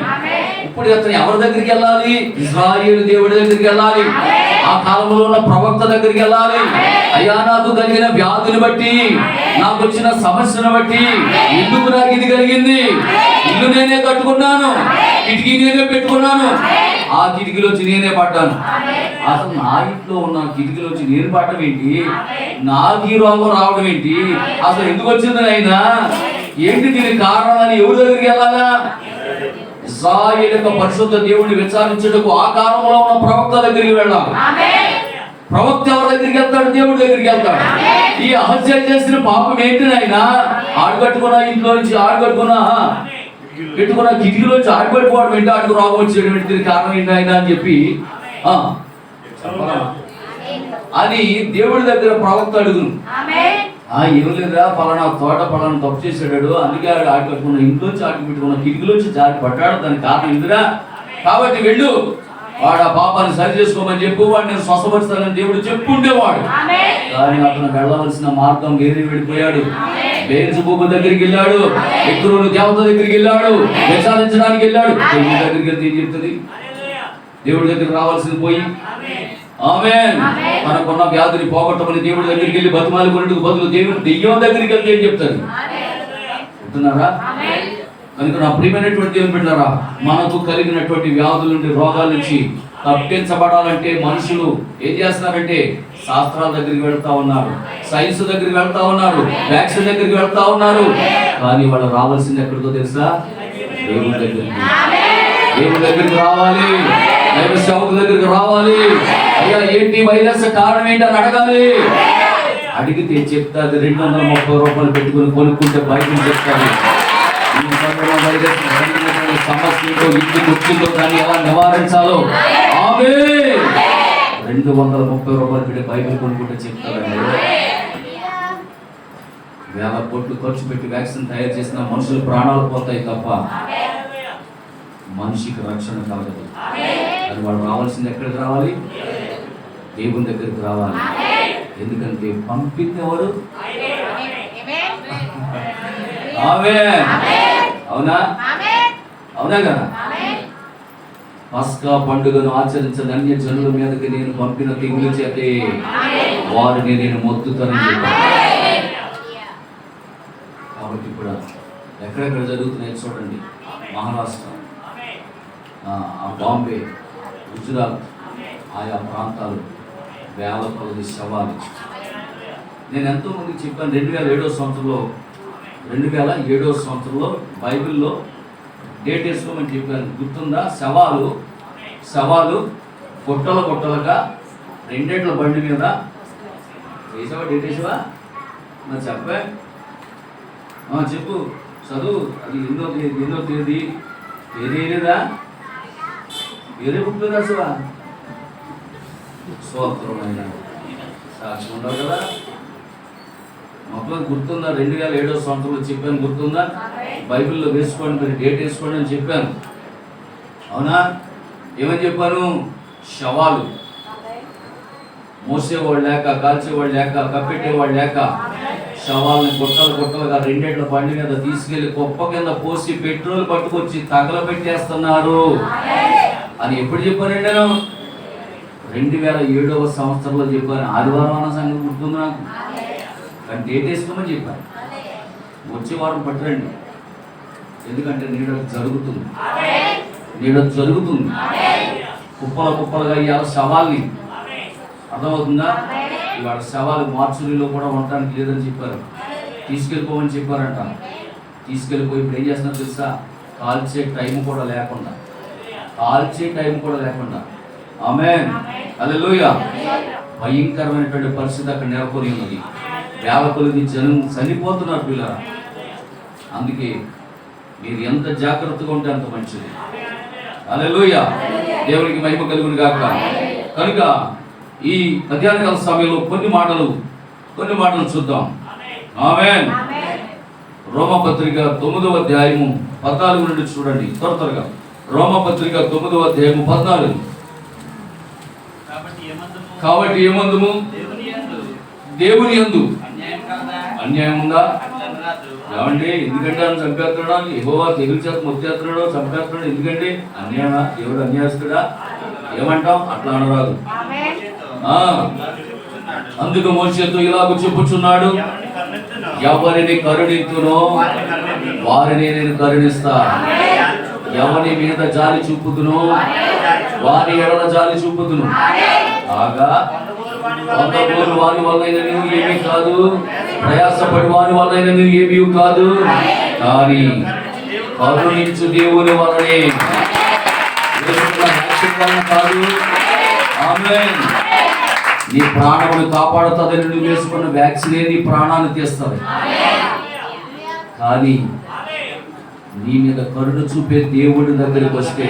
ఇప్పుడు అతను ఎవరి దగ్గరికి వెళ్ళాలి? ఇశ్రాయేలు దేవుడి దగ్గరికి వెళ్ళాలి. ఆ కాలంలో ఉన్న ప్రవక్త దగ్గరికి వెళ్ళాలి. అయ్యా, నాకు కలిగిన వ్యాధుని బట్టి, నాకు వచ్చిన సమస్యను బట్టి, ఎందుకు నాకు ఇది కలిగింది? ఇల్లు నేనే కట్టుకున్నాను, కిటికీ నేనే పెట్టుకున్నాను, ఆ కిటికీలోంచి నేనే పడ్డాను. అసలు నా ఇంట్లో ఉన్న కిటికీలోంచి నేను పడడం ఏంటి? నాకు ఈ రోగం రావడం ఏంటి? అసలు ఎందుకు వచ్చింది అయినా? ఏంటి దీనికి కారణం అని ఎవరి దగ్గరికి వెళ్ళాలా? ఇశ్రాయేలు యొక్క పరిశుద్ధ దేవుడిని విచారించుటకు ఆ కాలంలో ఉన్న ప్రవక్త దగ్గరికి వెళ్ళాలి. ప్రవక్త ఎవరి దగ్గరికి వెళ్తాడు? దేవుడి దగ్గరికి వెళ్తాడు. ఈ అహత్య చేసిన పాపం ఏంటి నాయనా? ఆడుకట్టుకున్న ఇంట్లో నుంచి, ఆడుకట్టుకున్న పెట్టుకున్న కిటికీలోంచి ఆడుపెట్టుకోవడం ఏంటి? ఆడుకు రోగం వచ్చేటువంటి దీనికి కారణం ఏంటి ఆయన అని చెప్పి అని దేవుడి దగ్గర ప్రవక్త అడుగును. ఏం లేదా, పలానా తోట పలానా తప్పు చేసాడు, అందుకే ఆడు ఆడి కట్టుకున్న ఇంట్లోంచి ఆడి పెట్టుకున్న కిటికీలోంచి జారి పడ్డాడు, దానికి కారణం ఇందిరా, కాబట్టి వెళ్ళు, వాడు ఆ పాపాన్ని సరి చేసుకోమని చెప్పు, వాడు నేను స్వస్థపరుస్తానని దేవుడు చెప్పుండేవాడు. కానీ అతను వెళ్ళవలసిన మార్గం వేరే వెళ్ళిపోయాడు. బేల్జెబూబు దగ్గరికి వెళ్ళాడు, ఎక్రోను దేవత దగ్గరికి వెళ్ళాడు, విచారించడానికి వెళ్ళాడు. దేవుడి దగ్గరికి వెళ్తే ఏం చెప్తుంది? దేవుడి దగ్గరికి రావాల్సింది పోయి ఆమేన్ మనకున్న వ్యాధిని పోగొట్టమని దేవుడి దగ్గరికి వెళ్ళి బతిమాలి కొనేందుకు బదులు దేవుడు దెయ్యం దగ్గరికి వెళ్తే ఏం చెప్తారు? చెప్తున్నారా? కనుక నా ప్రియమైనటువంటి దేవుని బిడ్డలారా, మనకు కలిగినటువంటి వ్యాధుల నుండి, రోగాల నుంచి తప్పించబడాలంటే మనుషులు ఏం చేస్తున్నారంటే శాస్త్రాల దగ్గరికి వెళ్తా ఉన్నారు, సైన్స్ దగ్గరికి వెళ్తా ఉన్నారు, వ్యాక్సిన్ దగ్గరికి వెళ్తా ఉన్నారు. కానీ వాళ్ళు రావాల్సింది ఎక్కడికో తెలుసా? దేవుడి దగ్గరికి. దేవుడి దగ్గరికి రావాలి, దైవ సేవకుల దగ్గరికి రావాలి. అయ్యా ఏంటి వైరస్ కారణం ఏంటి అని అడగాలి. అడిగితే చెప్తాది. 230 రూపాయలు పెట్టుకుని కొనుక్కుంటే బయటకు చెప్తారు. ఈ వైరస్ సమస్యతో ఇంటికి వచ్చిందో దాన్ని ఎలా నివారించాలో ఆమేన్ 230 రూపాయలు పెట్టి బైబిల్ కొనుక్కుంటే చెప్తారండి. వేల కోట్లు ఖర్చు పెట్టి వ్యాక్సిన్ తయారు చేసిన మనుషులు ప్రాణాలు పోతాయి తప్ప మనిషికి రక్షణ కలగదు. అది వాళ్ళు రావాల్సింది ఎక్కడికి రావాలి? దేవుని దగ్గరికి రావాలి. ఎందుకంటే పంపింది ఎవరు? ఆమేన్. అవునా? అవునా కదా? పస్కా పండుగను ఆచరించిన అన్య జనుల మీదకి నేను పంపిన తెగులు చేతే వారిని నేను మొత్తుతానని చెప్పాను. కాబట్టి ఇప్పుడు ఎక్కడెక్కడ జరుగుతున్నాయి చూడండి. మహారాష్ట్ర, బాంబే, గుజరాత్, ఆయా ప్రాంతాలు వేల కొలది శవాలు. నేను ఎంతోమందికి చెప్పాను 2007 సంవత్సరంలో బైబిల్లో డేట్ వేసుకోమని చెప్పాను. గుర్తుందా? శవాలు గుట్టలుగా 2 బండి మీద వేసావా? డేట్ వేసావా? మరి చెప్పా, చెప్పు, చదువు. అది ఎన్నో తేదీ తెలియలేదా? వేరే బుక్లో రాసావా? స్తోత్రమైన సాక్షి ఉండవు కదా. మొత్తం గుర్తుందా? 2007 సంవత్సరంలో చెప్పాను, గుర్తుందా? బైబిల్లో వేసుకోండి, మీరు డేట్ వేసుకోండి అని చెప్పాను. అవునా? ఏమని చెప్పాను? శవాలు మోసేవాళ్ళు లేక, కాల్చేవాళ్ళు లేక, కప్పెట్టేవాళ్ళు లేక శవాలను గుట్టలుగా 2 బండి మీద తీసుకెళ్లి కుప్ప కింద పోసి పెట్రోల్ పట్టుకొచ్చి తగలబెట్టేస్తున్నారు అని ఎప్పుడు చెప్పానండి నేను? 2007వ సంవత్సరంలో చెప్పాను. ఆదివారం అన్న సంగతి గుర్తుంది నాకు, కానీ డేట్ వేసుకోమని చెప్పాను. వచ్చే వారం పట్టరండి, ఎందుకంటే నీడ జరుగుతుంది, కుప్పల కుప్పలుగా ఇవాళ శవాల్ని, అర్థమవుతుందా? ఇవాళ శవాలు మార్చురీలో కూడా ఉండటానికి లేదని చెప్పారు, తీసుకెళ్ళిపోమని చెప్పారంట. తీసుకెళ్ళిపోయి ఇప్పుడు ఏం చేస్తున్నారు తెలుసా? కాల్చే టైం కూడా లేకుండా, ఆమేన్, హల్లెలూయా. భయంకరమైనటువంటి పరిస్థితి అక్కడ నెలకొని ఉన్నది. వేల కొలది జనం చనిపోతున్నారు పిల్లరా. అందుకే మీరు ఎంత జాగ్రత్తగా ఉంటే అంత మంచిది. హల్లెలూయా, దేవునికి మహిమ కలుగును గాక. కనుక ఈ మధ్యాహ్న కాల సమయంలో కొన్ని మాటలు చూద్దాం. ఆమేన్. రోమపత్రిక 9వ అధ్యాయము 14 నుండి చూడండి త్వరగా. రోమపత్రిక 9వ అధ్యాయము 14. కాబట్టి ఏమందుము? దేవుని యందు అన్యాయం ఉందా? ఏమండి, ఎందుకంటే ఆయన చంపేస్తున్నాడు, యెహోవా తెగులు చేత మొత్తేస్తున్నాడు, చంపేస్తున్నాడు, ఎందుకంటే అన్యాయమా? దేవుడు అన్యాయస్తుడా? ఏమంటాం? అట్లా అనరాదు. అందుకు మోషేతో ఇలాగ చెప్పుచున్నాడు, ఎవరిని కరుణించునో వారిని నేను కరుణిస్తా, ఎవరి మీద జాలి చూపుదును వారి ఎడల జాలి చూపుదును. కాగా కొందరు వారి వల్లైన నువ్వు ఏమీ కాదు, ప్రయాసపడి వారి వల్లైన నువ్వు ఏమీ కాదు, కానీ కరుణించు దేవుని వలనే కాదు. ఆమేన్. నీ ప్రాణమును కాపాడుతుందని నువ్వు వేసుకున్న వ్యాక్సినే నీ ప్రాణాన్ని తీస్తుంది, కానీ నీ మీద కరుణ చూపే దేవుడి దగ్గరికి వస్తే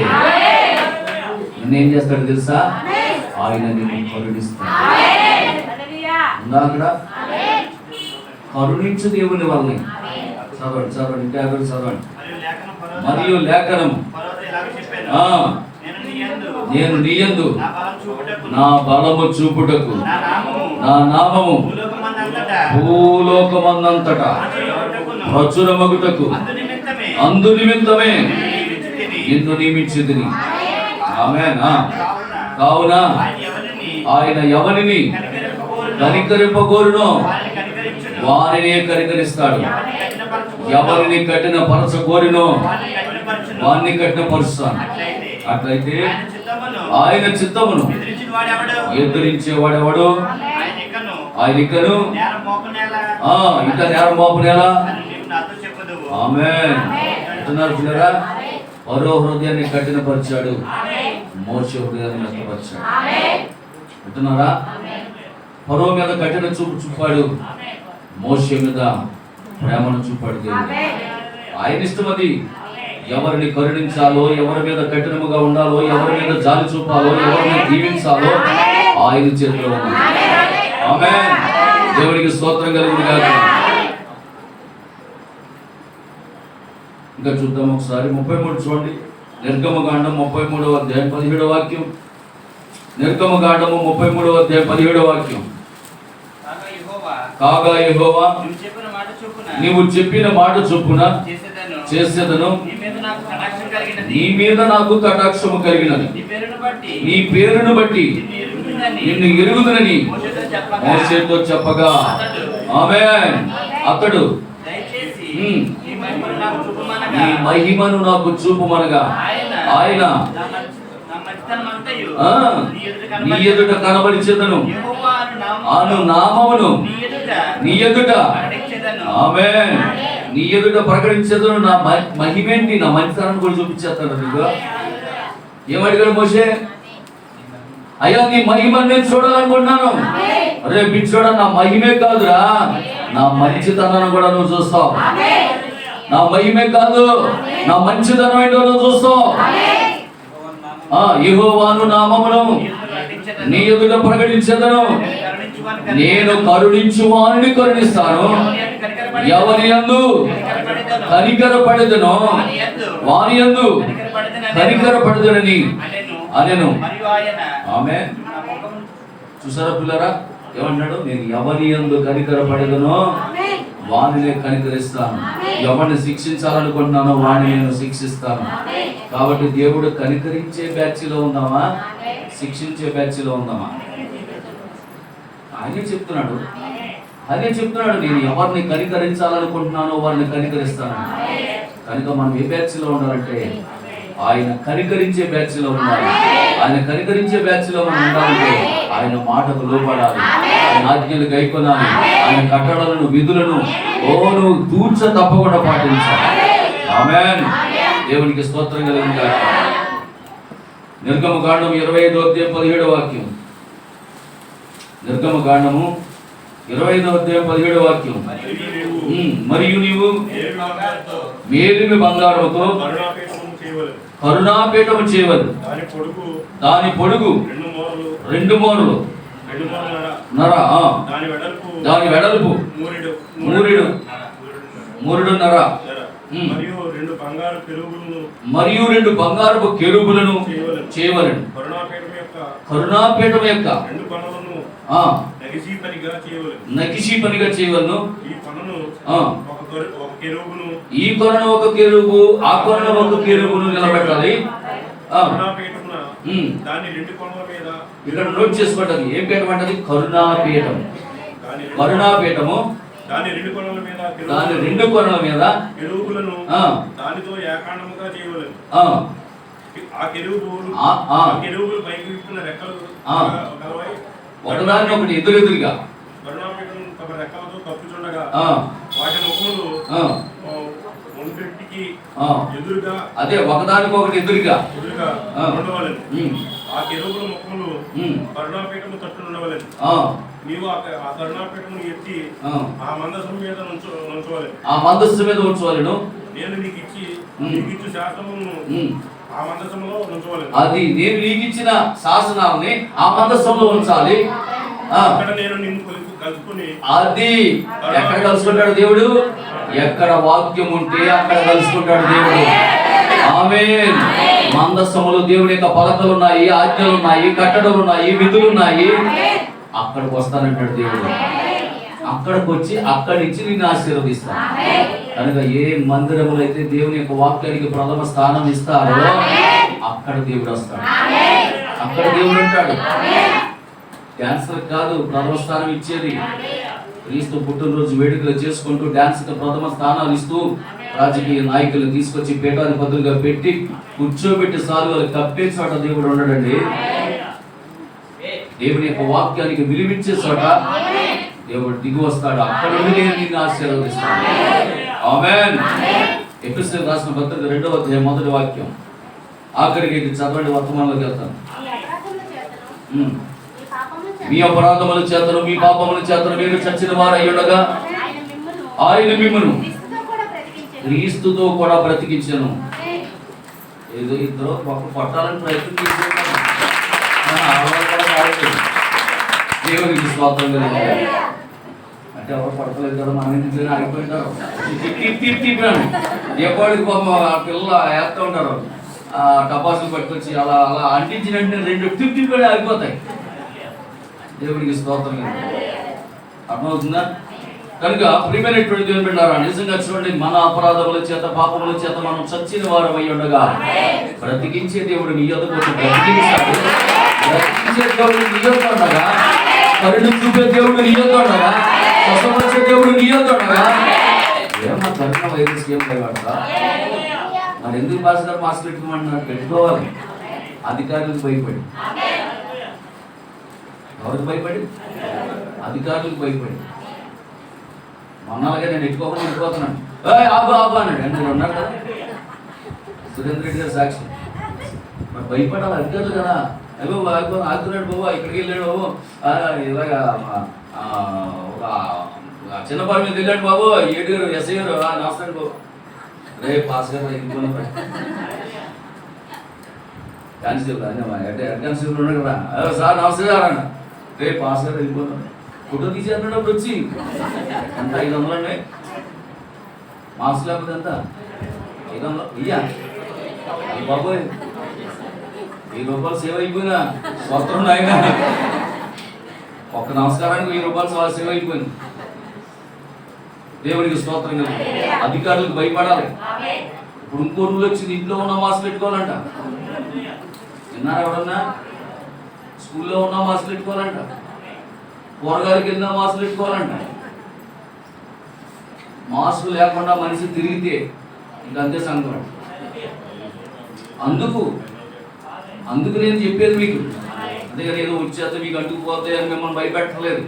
నేనేం చేస్తాడు తెలుసా? ఆయన నిన్ను కరుణిస్తాడు. ఉందా అక్కడ? కరుణించు దేవుని వల్ల. చదవండి ఇంకా చదవండి. మరియు లేఖనం, నేను నీ యందు నా బలము చూపుటకు నా నామము భూలోకమందంతటా ప్రచురమగుటకు అందు నిమిత్తమే నిన్ను నియమించితిని. ఆమేన్. కావున ఆయన ఎవరిని కనికరింపగోరునో వారిని కనికరిస్తాడు, ఎవరిని కఠినపరచగోరినో వారిని కఠినపరుస్తాను. అట్లయితే ఆయన చిత్తమును ఎదురించేవాడెవడు? ఆయన ఇకను ఇంకా నేరం మోపనేలా. ఆమేన్. అంటున్నారు పిల్లరా, పరో హృదయాన్ని కఠినపరిచాడు, మోషే హృదయాన్ని మెత్తపరిచాడు. అంటున్నారా? పరో మీద కఠిన చూపు చూపాడు, మోషే మీద ప్రేమను చూపాడు దేవుడు. ఆయన ఇష్టం అది. ఎవరిని కరుణించాలో, ఎవరి మీద కఠినముగా ఉండాలో, ఎవరి మీద జాలి చూపాలో, ఎవరిని దీవించాలో ఆయన చేతిలో ఉంది. ఆమేన్. దేవునికి స్తోత్రం కలుగును గాక. ఇంకా చూద్దాం ఒకసారి 33 చూడండి. నిర్గమకాండం 33వ అధ్యాయం 17వ వాక్యం. నిర్గమకాండము 33వ అధ్యాయం 17వ వాక్యం. కాగా యెహోవా నీవు చెప్పిన మాట చొప్పున చేసేదను, నీ మీద నాకు కటాక్షము కలిగినది, నీ పేరును బట్టి నిన్ను ఎరుగుదునని మోషేతో చెప్పగా, ఆమేన్, అతడు నీ మహిమను నాకు చూపుమనగా ఆయన నీ ఎదుట కనబరిచెదను, అను నామమును నీ ఎదుట, ఆమేన్, నీ ఎదుట ప్రకటించేదను. నా మహిమేంటి, నా మంచితనాన్ని కూడా చూపించేస్తాడు. నీకు ఏమడిగాడు మోషే? అయ్యా నీ మహిమని నేను చూడాలనుకుంటున్నాను. అరే పిచ్చోడా, నా మహిమే కాదురా, నా మంచితనాన్ని కూడా నువ్వు చూస్తావు. నా మహిమే కాదు, నా మంచితనం ఏంటో నువ్వు చూస్తావు. యెహోవాను నామమును నీ ఎదుట ప్రకటించేదను, నేను కరుణించు వారిని కరుణిస్తాను, ఎవరి యందు కనికరపడెదనో వారి యందు కనికరపడెదనని అనెను. ఆమేన్. చూసారా పిల్లరా, ఏమన్నాడు? నేను ఎవరి యందు కనికరపడెదనో వారిని కనికరిస్తాను, ఎవరిని శిక్షించాలనుకుంటున్నానో వాడిని నేను శిక్షిస్తాను. కాబట్టి దేవుడు కనికరించే బ్యాచ్లో ఉన్నావా, శిక్షించే బ్యాచ్లో ఉందామా? ఆయనే చెప్తున్నాడు, నేను ఎవరిని కనికరించాలనుకుంటున్నానో వారిని కనికరిస్తాను. కనుక మనం ఏ బ్యాచ్లో ఉండాలంటే ఆయన కనికరించే బ్యాచ్లో ఉండాలి. ఆయన కనికరించే బ్యాచ్లో మనం ఉండాలంటే ఆయన మాటకు లోపడాలి, ఆయన ఆజ్ఞలు గైకొనాలి, ఆయన కట్టడలను విధులను నువ్వు తూర్చ తప్పకుండా పాటించాలి. ఆమేన్. దేవునికి స్తోత్రం కలుగును గాక. నిర్గమకాండం 25వ అధ్యాయం 17వ వాక్యం. నిర్గమకాండము 25వ అధ్యాయం 17వ వాక్యం. మరియు నీవు మేలిమి బంగారముతో కరుణాపీఠము చేయవలెను. దాని పొడుగు 2 మూరలు నర, దాని వెడల్పు 3 నర, మరియు 2 బంగారపు కెరూబులను చేయవలెను. కరుణాపీఠం యొక్క నగిషీ పనిగా చేయవలను. ఈ కొనను ఒక కెరూబు, ఆ కొనను ఒక కెరూబును నిలబెట్టాలి. ఇక్కడ నోట్ చేసుకోండి, ఏం పీఠం అంటే కరుణాపీఠం. కరుణాపీఠము దాని 2 కొనల మీద కెరూబులను దానితో ఏకాండముగా చేయవలెను. ఆ కెరూబులు పైకి విప్పిన రెక్కలు ఒకదాన్ని ఒకటి ఎదురెదురుగా తమ రెక్కలతో కప్పుచుండగా వాటి ముఖములు ఒంటికి ఎదురుగా, అదే ఒకదానికొకటి ఎదురుగా ఉండవలెను. ఆ కెరూబుల ముఖములు కరుణాపీఠము తట్టు ఉండవలెను. నీవు ఆ కరుణాపీఠమును ఎత్తి ఆ మందసం మీద ఉంచవలెను. నేను నీకు ఇచ్చు శాసనమును ఆ మందసంలో ఉంచవలెను. అది నేను నీకు ఇచ్చిన శాసనాన్ని ఆ మందసంలో ఉంచాలి. అక్కడ నేను నిన్ను కలుసుకుని, అది ఎక్కడ కలుసుకుంటాడు దేవుడు? ఎక్కడ వాక్యం ఉంటే అక్కడ కలుసుకుంటాడు దేవుడు. ఆమేన్. మందసములో దేవుని యొక్క పలకలు ఉన్నాయి, ఆజ్ఞలు ఉన్నాయి, కట్టడలు ఉన్నాయి, విధులు ఉన్నాయి. అక్కడికి వస్తానంటాడు దేవుడు. అక్కడికి వచ్చి అక్కడి నుంచి నిన్ను ఆశీర్వదిస్తాను. కనుక ఏ మందిరములు అయితే దేవుని యొక్క వాక్యానికి ప్రథమ స్థానం ఇస్తారో అక్కడ దేవుడు వస్తాడు, అక్కడ దేవుడు ఉంటాడు. డాన్సర్ కాదు ప్రథమ స్థానం ఇచ్చేది. క్రీస్తు పుట్టినరోజు వేడుకలు చేసుకుంటూ డాన్స్కి ప్రథమ స్థానాలు ఇస్తూ రాజకీయ నాయకులు తీసుకొచ్చి పీఠాధిపతులుగా పెట్టి కూర్చోబెట్టి సాలువలు కప్పే చోట దేవుడు ఉండడండి. దేవుని యొక్క వాక్యానికి విలువించే చోట దేవుడు దిగి వస్తాడు. అక్కడ నుండి నిన్ను ఆశీర్వదిస్తాడు. ఆమేన్. ఎఫెసీయులకు రాసిన పత్రిక 2వ అధ్యాయం 1వ వాక్యం. ఆఖరికి ఇది చదవండి, వర్తమానంలోకి వెళ్తాను. మీ అపరాధముల చేతను మీ పాపముల చేతను మీరు చచ్చిన వారై ఉండగా ఆయన మిమ్మును క్రీస్తుతో కూడా బ్రతికించెను. ఏదో ఇద్దరు ఒక పట్టాలని ప్రయత్నం చేస్తున్నారు. దేవునికి స్తోత్రం కలుగును. అంటే ఎవరు పడతలేదు కదా, మన ఇంటికి ఆగిపోయింటారు. ఎప్పటికి పిల్లలు వేస్తూ ఉంటారు, టపాసులు పట్టుకొచ్చి అలా అలా అంటించినట్టు 2 తిప్పి ఆగిపోతాయి. దేవుడికి స్తోత్రం కలుగును. అర్థమవుతుందా? కనుక ప్రియమైనటువంటి దేవుని బిడ్డలారా, నిజంగా చూడండి, మన అపరాధముల చేత పాపముల చేత మనం చచ్చిన వారమై ఉండగా బ్రతికించే దేవుడు నీ యొద్దకు వచ్చి బ్రతికించాడు. బ్రతికించే దేవుడు నీ యొద్ద ఉండగా, కరుణ చూపే దేవుడు నీ యొద్ద ఉండగా, స్వస్థపరిచే దేవుడు నీ యొద్ద ఉండగా, ఏమన్నా కరుణ వైరస్ ఏం భయపడతా? మరి ఎందుకు పాస్టర్ మాస్క్ పెట్టుకోమన్నారు? పెట్టుకోవాలి. అధికారులకు భయపడి. ఎవరికి భయపడి? అధికారులకు భయపడి. మొన్నలాగే నేను ఎట్టుకోతున్నాను. ఆబా అన్నాడు. నేను ఉన్నాడు కదా సురేంద్ర రెడ్డి గారు సాక్షి. మరి భయపడాలి అధికారులు కదా. అయ్యో ఆగుతున్నాడు బాబు, ఇక్కడికి వెళ్ళాడు బాబు, ఇలాగా ఒక చిన్న పని మీద వెళ్ళాడు బాబు, 7 గారు ఎస్ఐ గారు నమస్కారం బాబు, రే పాస్ గారు ఇంకొన కానిస్టేబుల్ హెడ్ కానిస్టేబుల్ ఉన్నాడు కదా, సార్ నమస్కారం అన్న, రే పాస్ గారు వెళ్ళిపోతున్నాడు. ఫోటో తీసేటప్పుడు వచ్చి ఎంత 500 అండి, మాస్క్ లేకపోతే ఎంత 500 ఇయ్యా బాబోయ్, 1000 రూపాయలు సేవ్ అయిపోయినా స్వత్రం ఆయన ఒక్క నమస్కారానికి 1000 రూపాయలు సేవ్ అయిపోయింది. దేవుడికి స్తోత్రం కదా. అధికారులకు భయపడాలి. ఇప్పుడు ఇంకో రూల్ వచ్చింది, ఇంట్లో ఉన్న మాస్క్ పెట్టుకోవాలంట. విన్నారా ఎవరన్నా? స్కూల్లో ఉన్నా మాస్కులు పెట్టుకోవాలంట, కూరగాయలకి వెళ్ళినా మాస్కులు పెట్టుకోవాలంట. మాస్క్ లేకుండా మనిషి తిరిగితే ఇంకంతే సంగతి. అందుకు నేను చెప్పేది మీకు, అందుకని ఏదో వచ్చేస్తే మీకు అంటుకుపోతాయి అని మిమ్మల్ని భయపెట్టలేదు.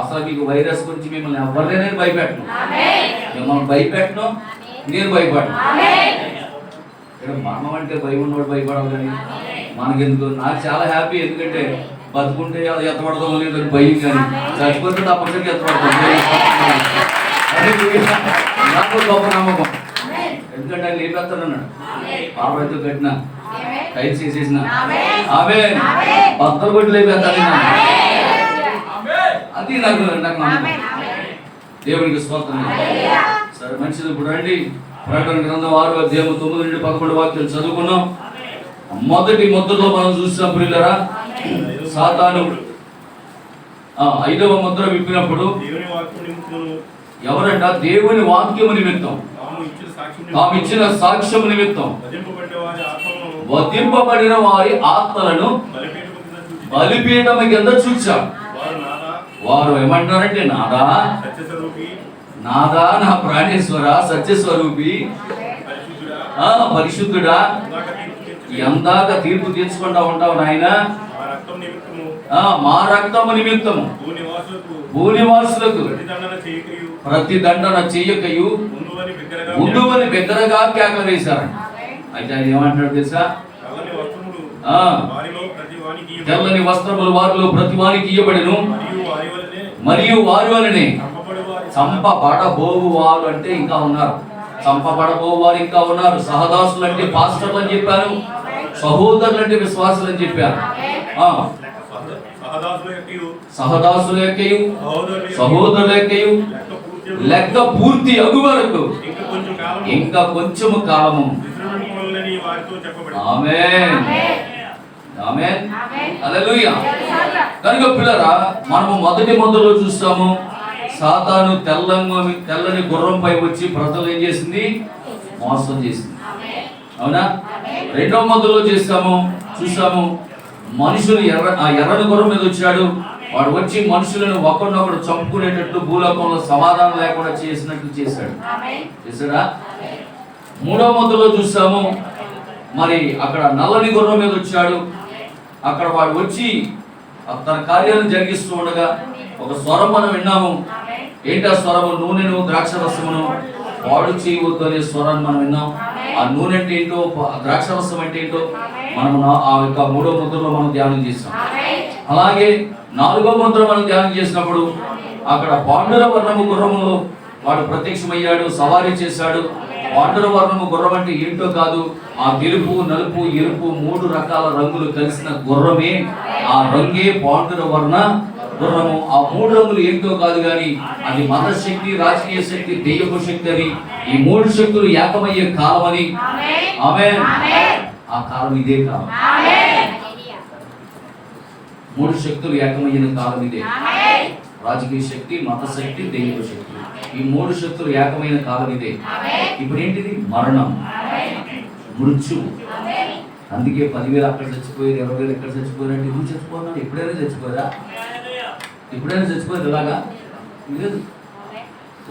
అసలు మీకు వైరస్ గురించి మిమ్మల్ని ఎవరినైనా భయపెట్టను, మిమ్మల్ని భయపెట్టను, నేను భయపడను. ఇక్కడ మరణం అంటే భయం ఉన్నవాడు భయపడాలి, కానీ మనకెందుకు? నాకు చాలా హ్యాపీ, ఎందుకంటే బతుకుంటే అది ఎత్తపడతాం లేదని భయం, కానీ చచ్చిపోతే తప్పనిసరిగా ఎత్తపడతాం. నాకు గొప్ప నమ్మకం, ఎందుకంటే ఆయన లేపేస్తానన్నాడు. పాపైతే కట్టిన ఖైదు చేసేసిన ఆమె భక్తులు కొట్టి లేపేస్తాను, అది నాకు నమ్మకం. దేవునికి స్తోత్రం. సరే మంచిది. ఇప్పుడు రండి, ప్రకటన గ్రంథం 6వ అధ్యాయం 9 నుండి 11 వాక్యాలు చదువుకున్నాం. మొదటి ముద్రలో మనం చూసిన ప్రియులరా, సాతాను 5వ ముద్ర విప్పినప్పుడు ఎవరంట? దేవుని వాక్యము నిమిత్తం, తాము ఇచ్చిన సాక్ష్యము నిమిత్తం వధింపబడిన వారి ఆత్మలను బలిపీఠము కింద చూచారు. వారు ఏమంటారంటే, నాదా నాదా, నా ప్రాణేశ్వర, సత్యస్వరూపి, పరిశుద్ధుడా, ఎందాక తీర్పు తీర్చుకుంటా ఉంటావు నాయన. మా రక్తము నిమిత్తము భూనివాసులకు ప్రతి దండన చెయ్యకయు ఉండువని బిగ్గరగా కేకలు వేశారు. అయితే ఆయన ఏమంటాడు తెలుసా? తెల్లని వస్త్రములు వారిలో ప్రతి వానికి ఇయ్యబడెను, మరియు వారి వలనే చంపబడబోవు వారు అంటే ఇంకా ఉన్నారు, చంపబడబోవు వారు ఇంకా ఉన్నారు. సహదాసులు అంటే పాస్టర్లు అని చెప్పాను, సహోదరులు అంటే విశ్వాసులు అని చెప్పారు. సహదాసుల యొక్కయు సహోదరుల యొక్కయు లెక్క పూర్తి అగు వరకు ఇంకా కొంచెము కాలము. ఆమేన్, ఆమేన్, హల్లెలూయా. కనుక పిల్లరా, మనము మొదటి ముద్రలో చూస్తాము, సాతాను తెల్లని గుర్రంపై వచ్చి ప్రజలు ఏం చేసింది? మోసం చేసింది. అవునా? రెండవ ముద్రలో చూసాము మనుషులు ఎర్రని గుర్రం మీద వచ్చాడు. వాడు వచ్చి మనుషులను ఒకరినొకడు చంపుకునేటట్టు భూలోకంలో సమాధానం లేకుండా చేసినట్టు చేశాడా? మూడవ ముద్రలో చూసాము, మరి అక్కడ నల్లని గుర్రం మీద వచ్చాడు. అక్కడ వాడు వచ్చి తన కార్యాలను జరిగిస్తూ ఉండగా ఒక స్వరం మనం విన్నాము. ఏంటి ఆ స్వరము? నూనెను ద్రాక్షరసమును పాడు చేయవద్దు అనే స్వరాన్ని మనం విన్నాం. ఆ నూనె అంటే ఏంటో, ద్రాక్షరసం అంటే ఏంటో మనం ఆ యొక్క మూడవ ముద్రలో మనం ధ్యానం చేస్తాం. అలాగే 4వ ముద్ర మనం ధ్యానం చేసినప్పుడు అక్కడ పాండుర వర్ణము గుర్రములో వాడు ప్రత్యక్షమయ్యాడు, సవారీ చేశాడు. పాండుర వర్ణము గుర్రం అంటే ఏంటో కాదు, ఆ తెలుపు, నలుపు, ఎరుపు 3 రకాల రంగులు కలిసిన గుర్రమే, ఆ రంగే పాండుర వర్ణ గుర్రము. ఆ 3 రంగులు ఏంటో కాదు, కానీ అది మత శక్తి, రాజకీయ శక్తి, దెయ్యపు శక్తి అని, ఈ 3 శక్తులు ఏకమయ్యే కాలం అని. ఆమేన్. ఆ కాలం ఇదే కాలం. 3 శక్తులు ఏకమయ్యిన కాలం ఇదే. రాజకీయ శక్తి, మత శక్తి, దెయ్యపు శక్తి, ఈ 3 శక్తులు ఏకమైన కాలం ఇదే. ఇప్పుడు ఏంటిది? మరణం, మృత్యువు. అందుకే 10,000 అక్కడ చచ్చిపోయారు, 20,000 ఎక్కడ చచ్చిపోయారంటే, ఎందుకు చచ్చిపోయినా? ఎప్పుడైనా చచ్చిపోయారా? ఇలాగా లేదు.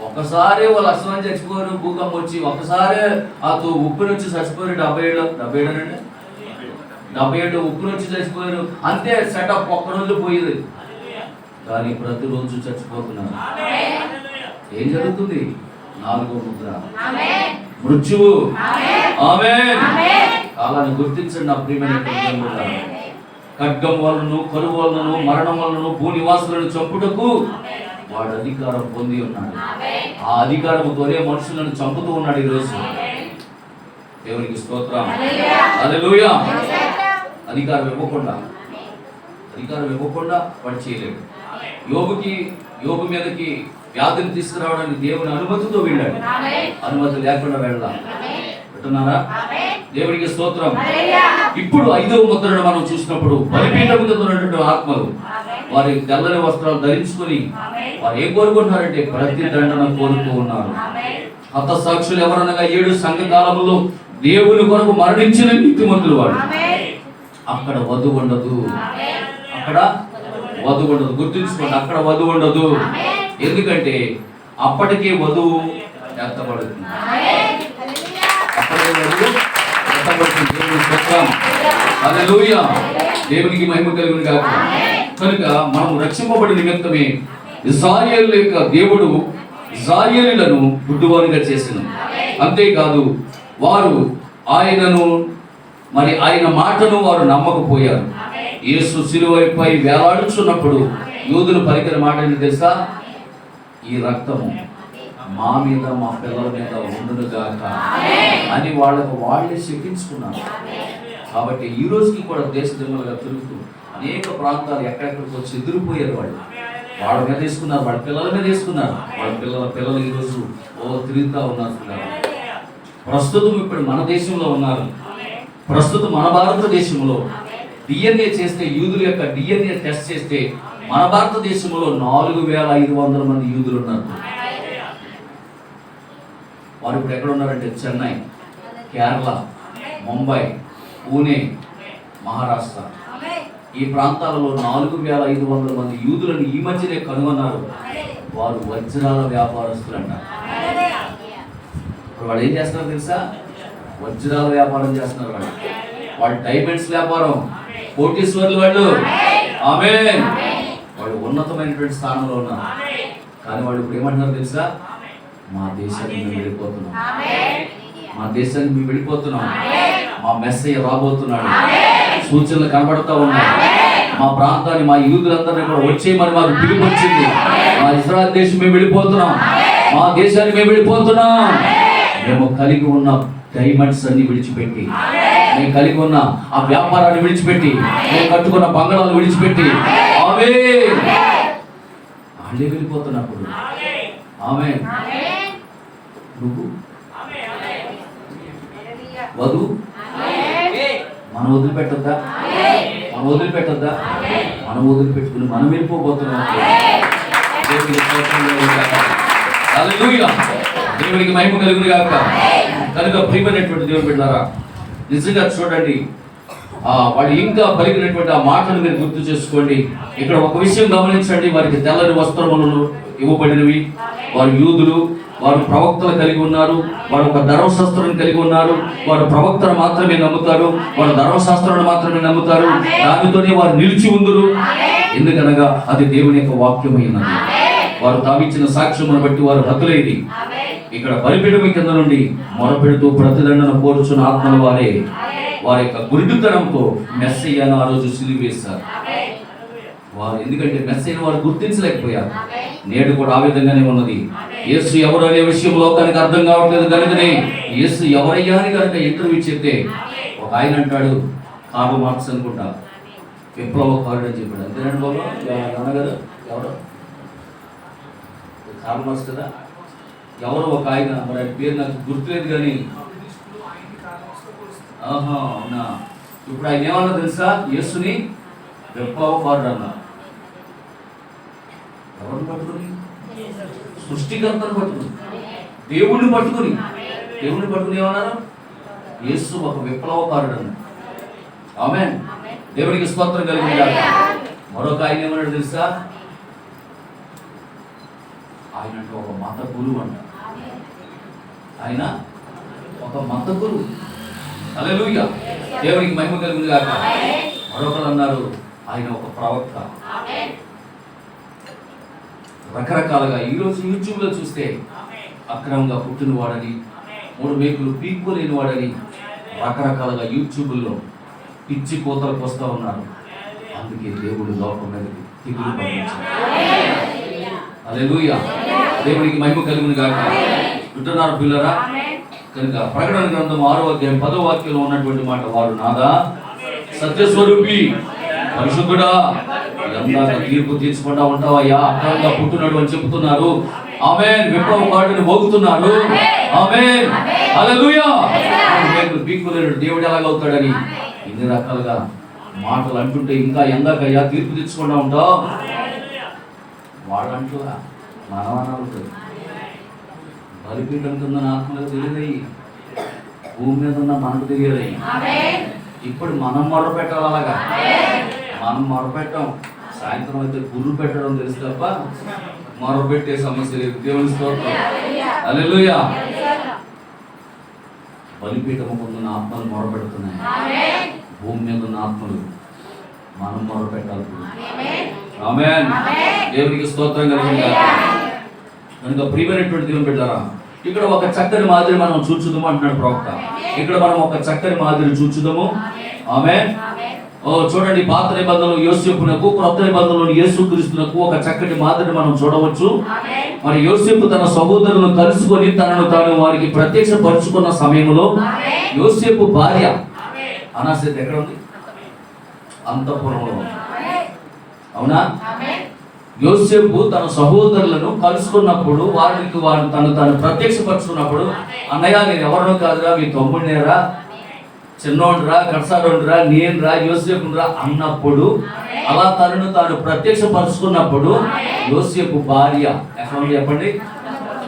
ఒక్కసారి వాళ్ళు అసలు చచ్చిపోయారు, భూకంపం వచ్చి ఒక్కసారి ఆ ఉప్పుని వచ్చి చచ్చిపోయారు. 77 ఉప్పుని వచ్చి చచ్చిపోయారు, అంతే. సెటప్ ఒక్క రోజు పోయేది. కానీ ప్రతిరోజు చచ్చిపోతున్నారు. ఏం జరుగుతుంది? 4వ ముద్ర, మృత్యువు. ఆమేన్. కాలాన్ని గుర్తించండి నా ప్రియమైన. ఖడ్గం వలనను, కరువు వలనను, మరణం వలనను భూనివాసులను చంపుటకు వాడు అధికారం పొంది ఉన్నాడు. ఆ అధికారముతోనే మనుషులను చంపుతూ ఉన్నాడు ఈరోజు. దేవునికి స్తోత్రం. హల్లెలూయా. అధికారం ఇవ్వకుండా వాడు చేయలేడు. యోబు మీదకి వ్యాధిని తీసుకురావడానికి దేవుని అనుమతితో వెళ్ళాడు, అనుమతి లేకుండా వెళ్ళాలి. వింటున్నారా? దేవునికి స్తోత్రం. ఇప్పుడు 5వ ముద్రను మనం చూసినప్పుడు బలిపీఠం మీద ఉన్నటువంటి ఆత్మలు వారి తెల్లని వస్త్రాలు ధరించుకొని వారు ఏం కోరుకుంటున్నారంటే ప్రతి దండన కోరుతూ ఉన్నారు. హత సాక్షులు ఎవరనగా 7 సంఘకాలములో దేవుని కొరకు మరణించిన నీతిమంతులు వాడు. అక్కడ వధువు ఉండదు. అక్కడ వధువు ఉండదు. గుర్తుంచుకోండి, అక్కడ వధువు ఉండదు. ఎందుకంటే అప్పటికే వధువు ఎత్తబడుతుంది. అప్పటికే వధువు ఎత్తబడుతుంది. దేవుని స్తోత్రం. హల్లెలూయా. దేవునికి మహిమ కలుగును గాక. కనుక మనం రక్షింపబడిన నిమిత్తమే ఇశ్రాయేలు యొక్క దేవుడు ఇశ్రాయేలులను గుడ్డివారుగా చేసిన. అంతేకాదు వారు ఆయనను ఆయన మాటను వారు నమ్మకపోయారు. యేసు సిలువపై వేలాడుచున్నప్పుడు యూదులు పలికిన మాట ఏంటి తెలుసా? ఈ రక్తము మా మీద మా పిల్లల మీద ఉండును గాక అని వాళ్ళే శపించుకున్నారు. కాబట్టి ఈ రోజుకి కూడా దేశ దిమ్మలుగా తిరుగుతూ అనేక ప్రాంతాలు ఎక్కడెక్కడికి వచ్చి ఎదిరిపోయారు. వాళ్ళ మీద తీసుకున్నారు, వాళ్ళ పిల్లల మీద తీసుకున్నారు. వాళ్ళ పిల్లలు ఈరోజు తిరుగుతూ ఉన్నారు. ప్రస్తుతం ఇప్పుడు మన దేశంలో ఉన్నారు. ప్రస్తుతం మన భారతదేశంలో డిఎన్ఏ చేస్తే, యూదుల యొక్క డిఎన్ఏ టెస్ట్ చేస్తే మన భారతదేశంలో 4500 మంది యూదులు ఉన్నారు. వారు ఇప్పుడు ఎక్కడ ఉన్నారంటే చెన్నై, కేరళ, ముంబై, పూణే, మహారాష్ట్ర ఈ ప్రాంతాలలో 4500 మంది యూదులను ఈ మధ్యనే కనుగొన్నారు. వారు వజ్రాల వ్యాపారస్తులు అంటారు. ఇప్పుడు వాళ్ళు ఏం చేస్తున్నారు తెలుసా? వజ్రాల వ్యాపారం చేస్తున్నారు. వాళ్ళు డైమండ్స్ వ్యాపారం, కోటీశ్వర్లు వాళ్ళు. ఆమేన్. వాళ్ళు ఉన్నతమైనటువంటి స్థానంలో ఉన్నారు. కానీ వాళ్ళు ఇప్పుడు ఏమంటున్నారు తెలుసా? మా దేశానికి మేము వెళ్ళిపోతున్నాం, మా దేశానికి మేము వెళ్ళిపోతున్నాం, మా మెస్సయ్య రాబోతున్నాడు, సూచనలు కనబడతా ఉన్నాయి, మా ప్రాంతాన్ని మా యూదులందరినీ కూడా వచ్చేయమని మాకు పిలుపు వచ్చింది, మా ఇజ్రాయెల్ దేశం మేము వెళ్ళిపోతున్నాం, మా దేశానికి మేము వెళ్ళిపోతున్నాం. మేము కలిగి ఉన్న డైమండ్స్ అన్ని విడిచిపెట్టి, మేము కలిగి ఉన్న ఆ వ్యాపారాన్ని విడిచిపెట్టి, మేము కట్టుకున్న బంగాళాలు విడిచిపెట్టి ఆమేన్ వాళ్ళే వెళ్ళిపోతున్నప్పుడు ఆమేన్ నువ్వు వధు మనం వదిలిపెట్టొద్దా? మనం వదిలిపెట్టొద్దా? మనం వదిలిపెట్టుకుని మనం వెళ్ళిపోబోతున్నాం. దేవునికి మహిమ కలుగును గాక. కనుక ప్రియమైనటువంటి దేవుని బిడ్డలారా, నిజంగా చూడండి, వాడు ఇంకా పలికినటువంటి ఆ మాటను మీరు గుర్తు చేసుకోండి. ఇక్కడ ఒక విషయం గమనించండి. వారికి తెల్లని వస్త్రములను ఇవ్వబడినవి. వారు యూదులు, వారు ప్రవక్తలు కలిగి ఉన్నారు. వారు ఒక ధర్మశాస్త్రాన్ని కలిగి ఉన్నారు. వారు ప్రవక్తను మాత్రమే నమ్ముతారు, వారు ధర్మశాస్త్రాన్ని మాత్రమే నమ్ముతారు. దానితోనే వారు నిలిచి ఉందురు. ఎందుకనగా అది దేవుని యొక్క వాక్యమైనది. వారు తావిచ్చిన సాక్ష్యమును బట్టి వారు హతులైది. ఇక్కడ బలిపీఠం కింద నుండి మొరపెడుతూ ప్రతిదండన కోరుచున్న ఆత్మల వారే వారి యొక్క గురుడుతనంతో మెస్సయ్యను ఆ రోజు సిలువేశారు. వారు ఎందుకంటే మెస్సయ్యను వారు గుర్తించలేకపోయారు. నేడు కూడా ఆ విధంగానే ఉన్నది. యేసు ఎవరు అనే విషయం లోకానికి అర్థం కావట్లేదు. కనుకనే యేసు ఎవరయ్యా అని కనుక ఇంటర్వ్యూ చెప్తే ఒక ఆయన అంటాడు, కార్ల్ మార్క్స్ అనుకుంటా, విప్లవకారుడు అని చెప్పాడు. అంతేనండి బాబు అన్నగారు? ఎవరు? కార్ల్ మార్క్స్ కదా. ఎవరు ఒక ఆయన, మరి ఆయన పేరు నాకు గుర్తులేదు కానీ అవునా. ఇప్పుడు ఆయన ఏమన్నా తెలుసా? యేసుని విప్లవకారుడు అన్నా. ఎవరిని పట్టుకుని? సృష్టికర్తను పట్టుకుని, దేవుణ్ణి పట్టుకుని. దేవుణ్ణి పట్టుకుని ఏమన్నారు? యేసు ఒక విప్లవకారుడు అన్న. ఆమేన్. దేవునికి స్తోత్రం కలిగింది. మరొక ఆయన ఏమన్నాడు తెలుసా? ఆయన అంటే ఒక మత గురువు అంట. ఆయన ఒక మత గురువు. హల్లెలూయా. దేవునికి మహిమ కలుగును గాక. మరొకరు అన్నారు ఆయన ఒక ప్రవక్త. రకరకాలుగా ఈరోజు యూట్యూబ్లో చూస్తే అక్రమంగా పుట్టినవాడని, 3 మేకులు పీక్కోలేని వాడని రకరకాలుగా యూట్యూబ్లో పిచ్చి కోతలకు వస్తూ ఉన్నారు. అందుకే దేవుడు లోకం మీదకి తెగులు పంపించాడు. హల్లెలూయా. దేవునికి మహిమ కలుగును గాక. వింటున్నారు పిల్లరా? కనుక ప్రకటన గ్రంథం 6వ అధ్యాయం 10వ వాక్యంలో ఉన్నటువంటి మాట, వారు నాదా సత్యస్వరూపి పరిశుద్ధుడా ఎందాక తీర్పు తీర్చుకుంటా ఉంటావయ్యా, అక్రమంగా పుట్టినాడు అని చెబుతున్నారు. ఆమేన్. విప్లవకారుడిని మోగుతున్నారు. ఆమేన్. హల్లెలూయా. దేవుడు ఎలాగవుతాడని ఇన్ని రకాలుగా మాటలు అంటుంటే ఇంకా ఎందాకయ్యా తీర్పు తెచ్చుకుంటా ఉంటావు. వాడు అంటున్నా మనవనాలు బలిపీఠం కింద ఆత్మలకు తెలియదయ్యి, భూమి మీద ఉన్న మనకు తెలియదయ్యి. ఇప్పుడు మనం మొర పెట్టాలి. అలాగా మనం మొర పెట్టాం. సాయంత్రం అయితే గుర్రు పెట్టడం తెలుసు తప్ప మొర పెట్టే సమస్య లేదు. దేవుని స్తోత్రం. హల్లెలూయా. బలిపీఠము ముందున్న ఆత్మలు మొర పెడుతున్నాయి. భూమి మీద ఉన్న ఆత్మలు మనం మొర పెట్టాలి. ఆమేన్. దేవునికి స్తోత్రం కలుగును. కనుక ప్రియమైనటువంటి దేవుని బిడ్డలారా, ఇక్కడ ఒక చక్కని మాదిరి మనం చూచుదాము అంటున్నాడు ప్రవక్త. ఇక్కడ మనం ఒక చక్కని మాదిరి చూచుదాము. ఆమేన్. చూడండి, పాత నిబంధనలో యోసేపునకు, క్రొత్త నిబంధనలో యేసుక్రీస్తునకు ఒక చక్కటి మాదిరి మనం చూడవచ్చు. మరి యోసేపు తన సహోదరులను కలుసుకొని తనను తాను వారికి ప్రత్యక్షపరుచుకున్న సమయంలో యోసేపు భార్య అనాశ్రత ఎక్కడ ఉంది? అంతఃపురంలో. అవునా? యోసేపు తన సహోదరులను కలుసుకున్నప్పుడు వారికి తను ప్రత్యక్షపరుచుకున్నప్పుడు, అన్నయ్య నేను ఎవరినో కాదురా, మీ తమ్ముడినేరా, చిన్నోడురా, కడసాడోడురా, నేనురా, యోసేపురా అన్నప్పుడు, అలా తనను తాను ప్రత్యక్షపరుచుకున్నప్పుడు యోసేపు భార్య ఎక్కడ ఉంది చెప్పండి?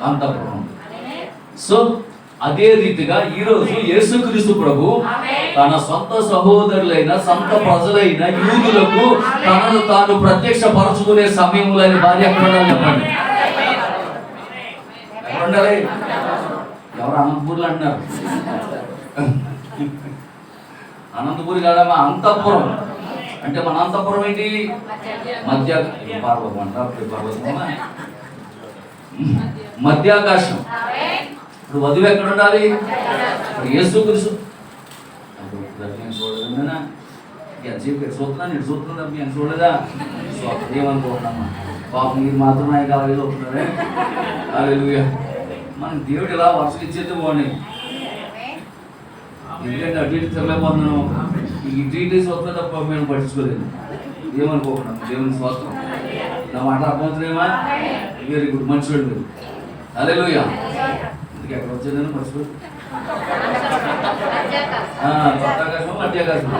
అంతఃపురం. సో అదే రీతిగా ఈరోజు యేసుక్రీస్తు ప్రభు తన సొంత సహోదరులైన సొంత ప్రజలైన యూదులకు తనను తాను ప్రత్యక్షపరచుకునే సమయంలో ఆయన భార్య ఎక్కడ ఉండాలి చెప్పండి? ఎక్కడ ఉండాలి? ఎవరు అనంతపూర్లు అంటున్నారు? అనంతపూరి కాదమ్మా, అంతఃపురం. అంటే మన అంతఃపురం ఏంటి? మధ్యాకాశం. ఇప్పుడు వధువు ఎక్కడ ఉండాలి? యేసుక్రీస్తు చూడలేదా? చూస్తున్నా, నేను చూస్తున్నా, నేను చూడలేదా? ఏమనుకుంటున్నామా బాబు, మీరు మాత్రం నాకు కావాలి చూస్తున్నారే. హల్లెలూయా. మన దేవుడు ఇలా వర్షం ఇచ్చేది బాగుంది. ఎందుకంటే అటు ఇటు తిరగలేకపోతున్నాను. ఈ డీటెయిల్స్ వస్తున్నా తప్ప మేము పట్టించుకోలేదు. ఏమనుకోకుండా దేవుని స్వాస్థం. నా మాట అర్థమవుతున్నామా? వెరీ గుడ్, మంచివాడు మీరు. హల్లెలూయా. ఇందుకు ఎక్కడ వచ్చేదని మర్చిపోయి కొత్త ఆకాశం మధ్యాకాశం.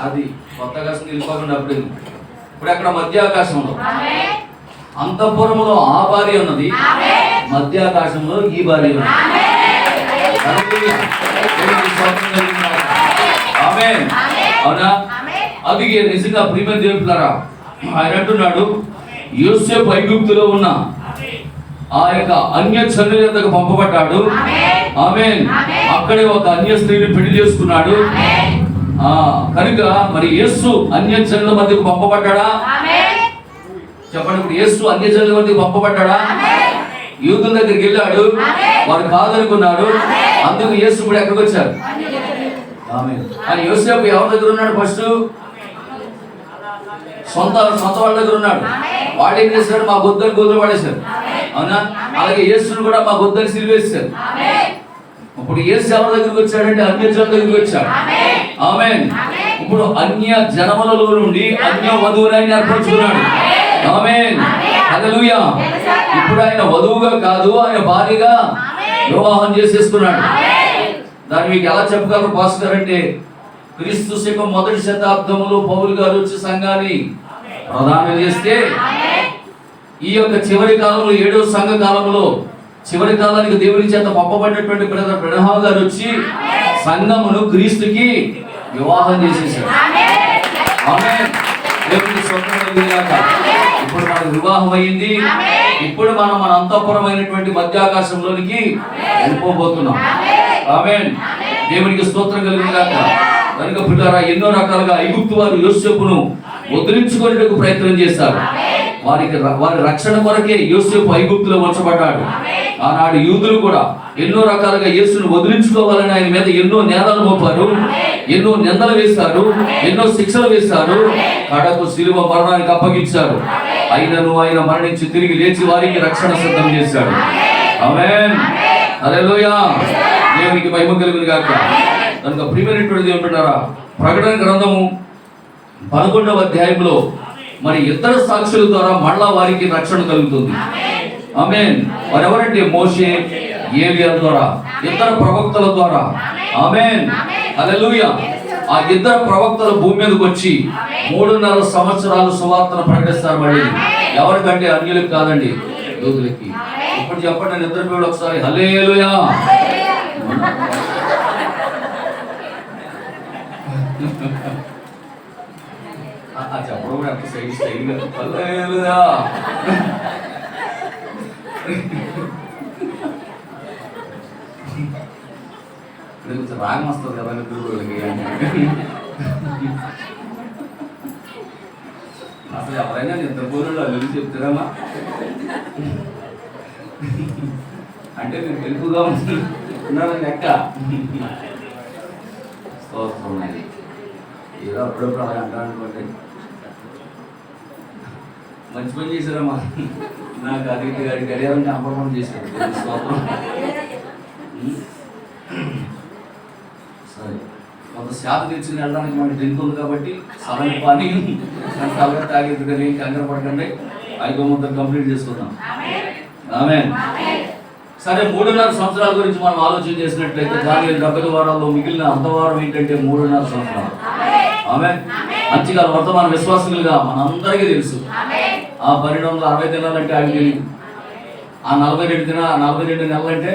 అది కొత్త ఆకాశం వెళ్ళిపోకుండా అప్పుడు ఇప్పుడు అక్కడ మధ్యాకాశంలో అంతఃపురంలో ఆ భార్య ఉన్నది, మధ్యాకాశంలో ఈ భార్య ఉన్నది. అవునా? అది నిజంగా ప్రియమైన దేవులారా, ఆయన అంటున్నాడు, యోసేపు ఐగుప్తులో ఉన్న ఆ యొక్క అన్య చనుల యొద్దకు పంపబడ్డాడు. ఆమేన్. అక్కడే ఒక అన్య స్త్రీని పెళ్లి చేసుకున్నాడు. కనుక మరి యేసు అన్య జనుల మధ్యకు పంపబడ్డాడా? చెప్పండి. ఇప్పుడు యేసు అన్య జనుల మధ్యకు పంపబడ్డాడా? యూదుల దగ్గరికి వెళ్ళాడు, వారు కాదనుకున్నాడు. అందుకు యేసు ఇప్పుడు ఎక్కడికి వచ్చారు? ఆమేన్. అని యోసేపు ఎవరి దగ్గర ఉన్నాడు? ఫస్ట్ సొంత వాళ్ళ దగ్గర ఉన్నాడు. వాడు ఏం చేశాడు? మా గొద్దలు గొద్దలు పడేశారు. అవునా? అలాగే యేసును కూడా మా గొద్దలు సిలివేశారు. ఇప్పుడు యేసు ఎవరి దగ్గరికి వచ్చాడంటే అన్య జనుల దగ్గరికి వచ్చాడు. ఆమేన్. ఇప్పుడు అన్య జనములలో నుండి అన్య వధువుని ఏర్పరచుకున్నాడు. ఆమేన్. హల్లెలూయా. ఇప్పుడు ఆయన వధువుగా కాదు, ఆయన భార్యగా వివాహం చేసేసుకున్నాడు. దాన్ని మీకు ఎలా చెప్పగలరు పాస్టర్ గారు అంటే, క్రీస్తు శకం 1వ శతాబ్దంలో పౌలు గారు వచ్చి సంఘాన్ని ప్రదానం చేస్తే, ఈ యొక్క చివరి కాలంలో 7వ సంఘ కాలంలో చివరి కాలానికి దేవుని చేత పంపబడినటువంటి బ్రదర్ బ్రహ్మ గారు వచ్చి సంఘమును క్రీస్తుకి వివాహం చేసేసారు. ఆమేన్. దేవునికి స్తోత్రం కలుగుగాక. ఇప్పుడు మనకు వివాహం అయ్యింది. ఇప్పుడు మనం మన అంతఃపురమైనటువంటి మధ్యాకాశంలోనికి వెళ్ళిపోబోతున్నాం. ఆమేన్. దేవునికి స్తోత్రం కలుగుగాక. కనుక పిల్లరా, ఎన్నో రకాలుగా ఐగుప్తు వారు యోసేపును వదిలించుకునేందుకు ప్రయత్నం చేశారు. వారి రక్షణ కొరకే యోసేపు ఐగుప్తులో ఉంచబడ్డాడు. ఆనాడు యూదులు కూడా ఎన్నో రకాలుగా యేసును వదిలించుకోవాలని ఆయన మీద ఎన్నో నేరాలు మోపారు, ఎన్నో నిందలు వేశారు, ఎన్నో శిక్షలు వేశారు. కడకు శిలువ మరణానికి అప్పగించారు. అయినను ఆయన మరణించి తిరిగి లేచి వారికి రక్షణ సిద్ధం చేశాడు. ఆమేన్. హల్లెలూయా. దేవునికి మహిమ కలుగును గాక. కనుక ప్రియమైనటువంటి దేవుడున్నారా, ప్రకటన గ్రంథము 11వ అధ్యాయంలో మరి ఇతర సాక్షుల ద్వారా మళ్ళా వారికి రక్షణ కలుగుతుంది. ఆమేన్. వారెవరంటే మోషే, ఏలియా ద్వారా, ఇతర ప్రవక్తల ద్వారా. ఆమేన్. హల్లెలూయా. ఆ ఇద్దరు ప్రవక్తలు భూమి మీదకి వచ్చి 3.5 సంవత్సరాలు సువార్తను ప్రకటిస్తారు. మళ్ళీ ఎవరికంటే అన్యులకు కాదండి, యూదులకి. ఇప్పుడు చెప్పండి, నేను ఇద్దరు కూడా ఒకసారి హల్లెలూయా. చెప్పడం కూడా ఎంత స్టైల్గా పర్లేదురా. కొంచెం రాగం వస్తుంది కదా గురువులకి. అసలు ఎవరైనా నిద్ర పూర్వులు అల్లుడు చెప్తారమ్మా అంటే మీరు తెలుపుగా ఉన్నారని లెక్క. స్తోత్రం. ఏదో అప్పుడప్పుడు అలా అంటా అనుకోండి. మంచి పని చేశారమ్మా. నాకు అది గడియారం జ్ఞాపకం చేశారు. స్తోత్రం. సరే, కొంత శాత తెచ్చుకుని వెళ్ళడానికి మనకి డ్రింక్ ఉంది కాబట్టి సరైన పని తలగా తాగేది కానీ కంగారు పడకండి. 5 ముద్దలు కంప్లీట్ చేసుకుందాం. ఆమేన్. సరే, 3.5 సంవత్సరాల గురించి మనం ఆలోచన చేసినట్లయితే దానియేలు 70 వారాల్లో మిగిలిన అర్ధవారం ఏంటంటే 3.5 సంవత్సరాలు. ఆమేన్. మంచిగా వర్తమాన విశ్వాసులుగా మనందరికీ తెలుసు. ఆ 1260 దినాలంటే అవి తెలియదు. ఆ 42 నెలలు అంటే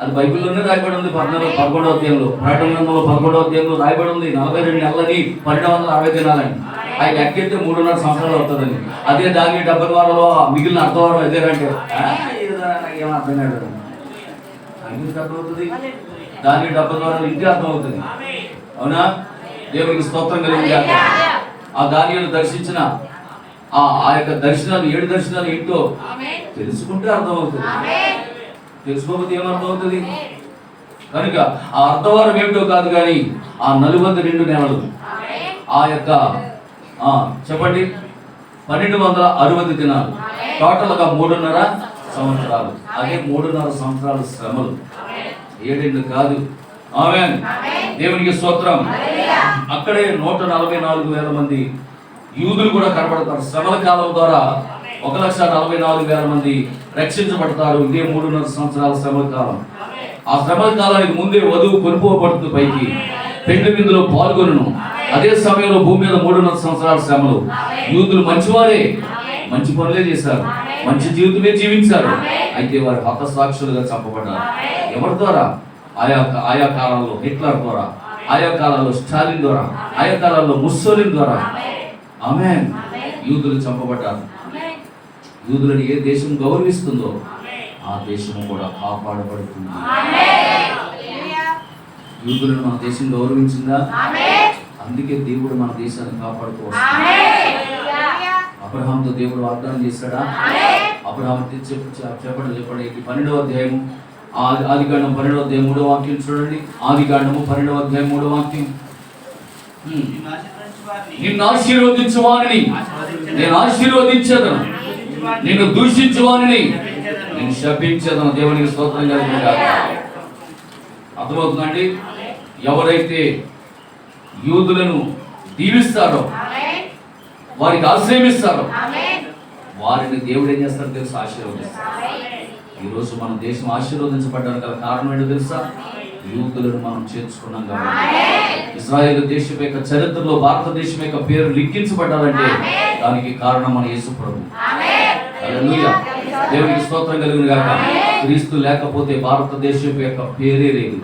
అది బైబిల్లోనే రాయబడి ఉంది. 11వ అధ్యాయంలో, ప్రకటన గ్రంథంలో 11వ అధ్యాయంలో రాయబడి ఉంది 42 నెలలని 1260 దినాలని. అవి లెక్కెత్తే 3.5 సంవత్సరాలు అవుతుందని. అదే దాని 70 వారాల్లో మిగిలిన అర్ధవారం అదేనంటే ఏం అర్థం కాదు. అన్నిటికీ అర్థమవుతుంది. దాని 70 వారాలు ఇంటికి అర్థమవుతుంది. అవునా? దేవునికి స్తోత్రం కలిగింది. ఆ దానియేలు దర్శించిన ఆ యొక్క దర్శనాలు 7 దర్శనాలు ఏంటో తెలుసుకుంటే అర్థమవుతుంది. తెలుసుకోకపోతే ఏమర్థమవుతుంది? కనుక ఆ అర్ధవారం ఏమిటో కాదు కానీ ఆ 42 నెలలు, ఆ యొక్క చెప్పండి 1260 దినాలు, టోటల్గా 3.5 సంవత్సరాలు. అదే 3.5 సంవత్సరాల శ్రమలు, 7 కాదు. ఆమేన్. దేవునికి స్తోత్రం. అక్కడే 144,000 మంది యూదులు కూడా కనబడతారు. శ్రమల కాలం ద్వారా 1,44,000 మంది రక్షించబడతారు. ఇదే 3.5 సంవత్సరాల శ్రమల కాలం. ఆ శ్రమల కాలానికి ముందే వధువు కొనుక్కోబడుతుంది పైకి, పెండ్లి విందులో పాల్గొనను. అదే సమయంలో భూమి మీద 3.5 సంవత్సరాల శ్రమలు. యూదులు మంచివారే, మంచి పనులే చేశారు, మంచి జీవితమే జీవించారు. అయితే వారు హతసాక్షులుగా చంపబడ్డారు. ఎవరి ద్వారా? ఆయా కాలంలో హిట్లర్ ద్వారా, ఆయా కాలంలో స్టాలిన్ ద్వారా, ఆయా కాలంలో ముస్సోలిన్ ద్వారా. ఆమేన్. యూదులు చంపబడ్డారు. యూదులను ఏ దేశం గౌరవిస్తుందో ఆ దేశము కూడా కాపాడబడుతుంది. యూదులను మన దేశం గౌరవించిందా? అందుకే దేవుడు మన దేశాన్ని కాపాడుతూ వస్తాడు. అబ్రహాంతో దేవుడు వాగ్దానం చేశాడా? అబ్రహాం చెప్పండి 12వ అధ్యాయం, ఆదికాండం 12వ అధ్యాయం 3వ వాక్యం చూడండి. ఆదికాండము 12వ అధ్యాయం 3వ వాక్యం. నిన్ను ఆశీర్వదించు వారిని నేను ఆశీర్వదించేదను, నిన్ను దూషించు వారిని నేను శపించేదను. దేవునికి స్తోత్రం కలిగింది. అర్థమవుతుందండి? ఎవరైతే యూదులను దీవిస్తారో, వారికి ఆశ్రయమిస్తారో, వారిని దేవుడు ఏం చేస్తారో తెలుసు? ఆశీర్వదిస్తారు. ఈరోజు మన దేశం ఆశీర్వదించబడ్డానికి గల కారణం ఏంటో తెలుసా? యూదులను మనం చేర్చుకున్నాం కాబట్టి. ఇశ్రాయేలు దేశం యొక్క చరిత్రలో భారతదేశం యొక్క పేరు లిఖించబడ్డారంటే దానికి కారణం మన యేసు ప్రభు. హల్లెలూయా. దేవునికి స్తోత్రం కలుగును గాక. క్రీస్తు లేకపోతే భారతదేశం యొక్క పేరే లేదు.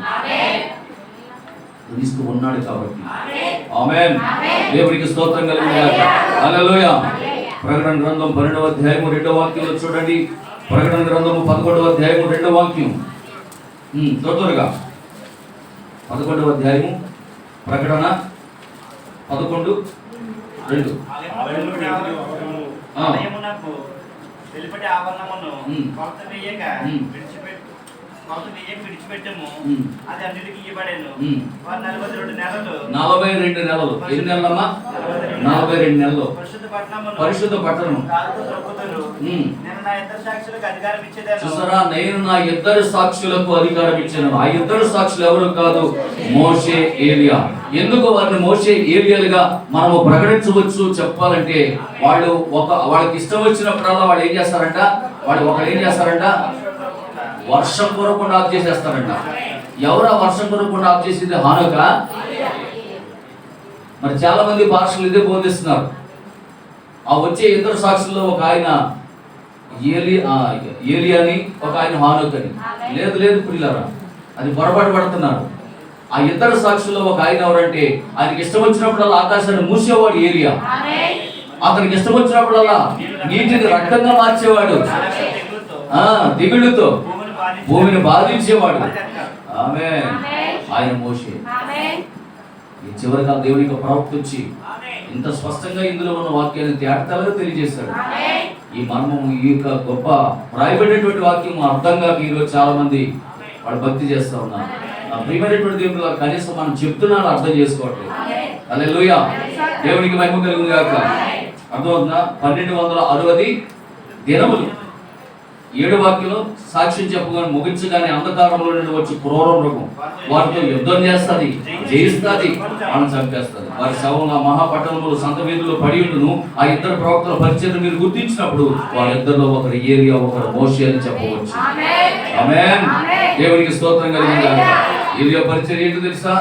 క్రీస్తు ఉన్నాడు కాబట్టి. ఆమేన్. దేవునికి స్తోత్రం కలుగును గాక. హల్లెలూయా. ప్రకటన గ్రంథం 12వ అధ్యాయం 2వ వాక్యంలో చూడండి. ప్రకటన గ్రంథం 11వ అధ్యాయం 2వ వాక్యం. త్వరగా 11వ అధ్యాయము ప్రకటన 11:2. వెలుపటి ఆవరణమును కొలత వేయక విడిచిపెట్టము, అది అన్నిటికీ ఇవ్వబడెను. 42 నెలలు. 42 నెలలు. ఎన్ని నెలలమ్మా? 42 నెలలు. పరిశుద్ధ పట్టణము. చూసారా? నేను నా 2 సాక్షులకు అధికారం ఇచ్చాను. ఆ 2 సాక్షులు ఎవరు కాదు? మోషే, ఏలియా. ఎందుకు వారిని మోషే, ఏలియాలుగా మనము ప్రకటించవచ్చు చెప్పాలంటే, వాళ్ళకి ఇష్టం వచ్చినప్పుడల్లా వాళ్ళు ఏం చేస్తారంట? ఒకడు ఏం చేస్తారంట? వర్షం కురకుండా ఆఫ్ చేసేస్తారంట. ఎవరా వర్షం కురకుండా ఆఫ్ చేసింది? హానోక. మరి చాలా మంది భాషలు ఇదే బోధిస్తున్నారు. ఆ వచ్చే 2 సాక్షుల్లో ఒక ఆయన ఏలియాని, ఒక ఆయన హానోక్ అని. లేదు ప్రియులారా, అది పొరపాటు పడుతున్నారు. ఆ ఇద్దరు సాక్షుల్లో ఒక ఆయన ఎవరంటే ఆయనకి ఇష్టం వచ్చినప్పుడల్లా ఆకాశాన్ని మూసేవాడు ఏలియా. అతనికి ఇష్టం వచ్చినప్పుడల్లా నీటిని రక్తంగా మార్చేవాడు. దిగుళ్ళతో భూమిని బాధించేవాడు. ఆమేన్. ఆయన మోషే. ఈ చివరి కాలం దేవుని యొక్క ప్రవక్త వచ్చి ఇంత స్పష్టంగా ఇందులో ఉన్న వాక్యాన్ని తేటతెల్లగా తెలియజేశాడు. ఈ మర్మము, ఈ యొక్క గొప్ప రాయబడినటువంటి వాక్యం అర్థం కాక ఈరోజు చాలా మంది వాడు భక్తి చేస్తా ఉన్నారు. ప్రియమైనటువంటి దేవుడు కనీసం మనం చెప్తున్నాను అర్థం చేసుకోవట్లేదు. హల్లెలూయా. దేవునికి మహిమ కలుగును గాక. అర్థమవుతుందా? 1260 దినములు 7 వాక్యంలో సాక్ష్యం చెప్పగానే ముగించగానే అంధకారంలో నుండి వచ్చి క్రూర మృగం వారితో యుద్ధం చేస్తుంది, జయిస్తుంది, మనం చంపేస్తుంది. వారి శవంలో మహాపట్టణంలో సంత వీధుల్లో పడి ఉండును. ఆ ఇద్దరు ప్రవక్తల పరిచయం మీరు గుర్తించినప్పుడు వారిద్దరిలో ఒకరు ఏలియా, ఒకరు మోషే అని చెప్పవచ్చు. ఆమేన్. దేవునికి స్తోత్రం కలిగింది. ఏలియా పరిచయం ఏంటో తెలుసా?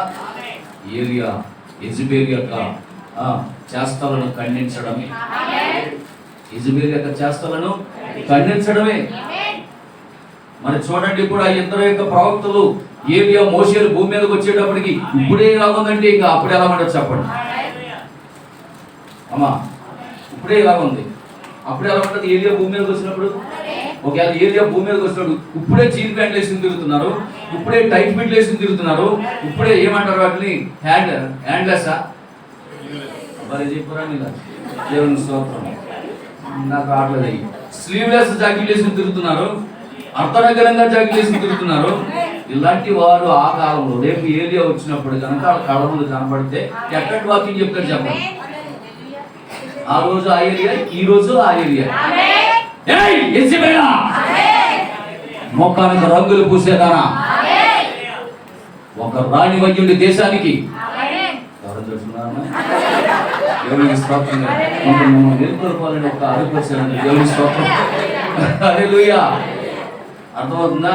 ఏలియా యెజబెల్ యొక్క చేష్టలను ఖండించడమే. యెజబెల్ యొక్క చేష్టలను ఖండించడమే. మరి చూడండి, ఇప్పుడు ఆ ఇద్దరు యొక్క ప్రవక్తలు ఏలియా, మోషేలు భూమి మీదకి వచ్చేటప్పటికి ఇప్పుడే ఎలా ఉందంటే ఇంకా అప్పుడే ఎలా ఉండదు చెప్పండి అమ్మా. ఇప్పుడే ఎలా ఉంది, అప్పుడే ఎలా ఉంటుంది? ఏలియా భూమి మీదకి వచ్చినప్పుడు, ఒకవేళ ఏలియా భూమి మీదకి వచ్చినప్పుడు ఇప్పుడే జీన్ ప్యాంట్లు వేసుకుని తిరుగుతున్నారు, ఇప్పుడే టైట్ ఫిట్లు వేసుకుని తిరుగుతున్నారు, ఇప్పుడే ఏమంటారు వాటిని హ్యాండ్లెస్సా మరి చెప్పురా మీరు. దేవుని స్తోత్రం. నాకు రావట్లేదు. స్లీవ్లెస్ జాకెట్ వేసుకుని తిరుగుతున్నారు, అర్థనగరంగా జాకెట్ వేసుకుని తిరుగుతున్నారు. ఇలాంటి వారు ఆ కాలంలో రేపు ఏలియా వచ్చినప్పుడు కనుక వాళ్ళ కళ్ళ ముందు కనబడితే ఎక్కడి వాకింగ్ చెప్తారు చెప్పండి? ఆ రోజు ఆ ఏలియా, ఈ రోజు ఆ ఏలియా. మొక్కానికి రంగులు పూసేదానా, ఒక రాణి వైద్యుడి దేశానికి ఎవరు తెలుసుకున్నారన్నా? దేవునికి స్తోత్రం. నేర్చుకోవాలని ఒక అడుగుపరిచారండి. దేవునికి స్తోత్రం. హల్లెలూయా. అర్థమవుతుందా?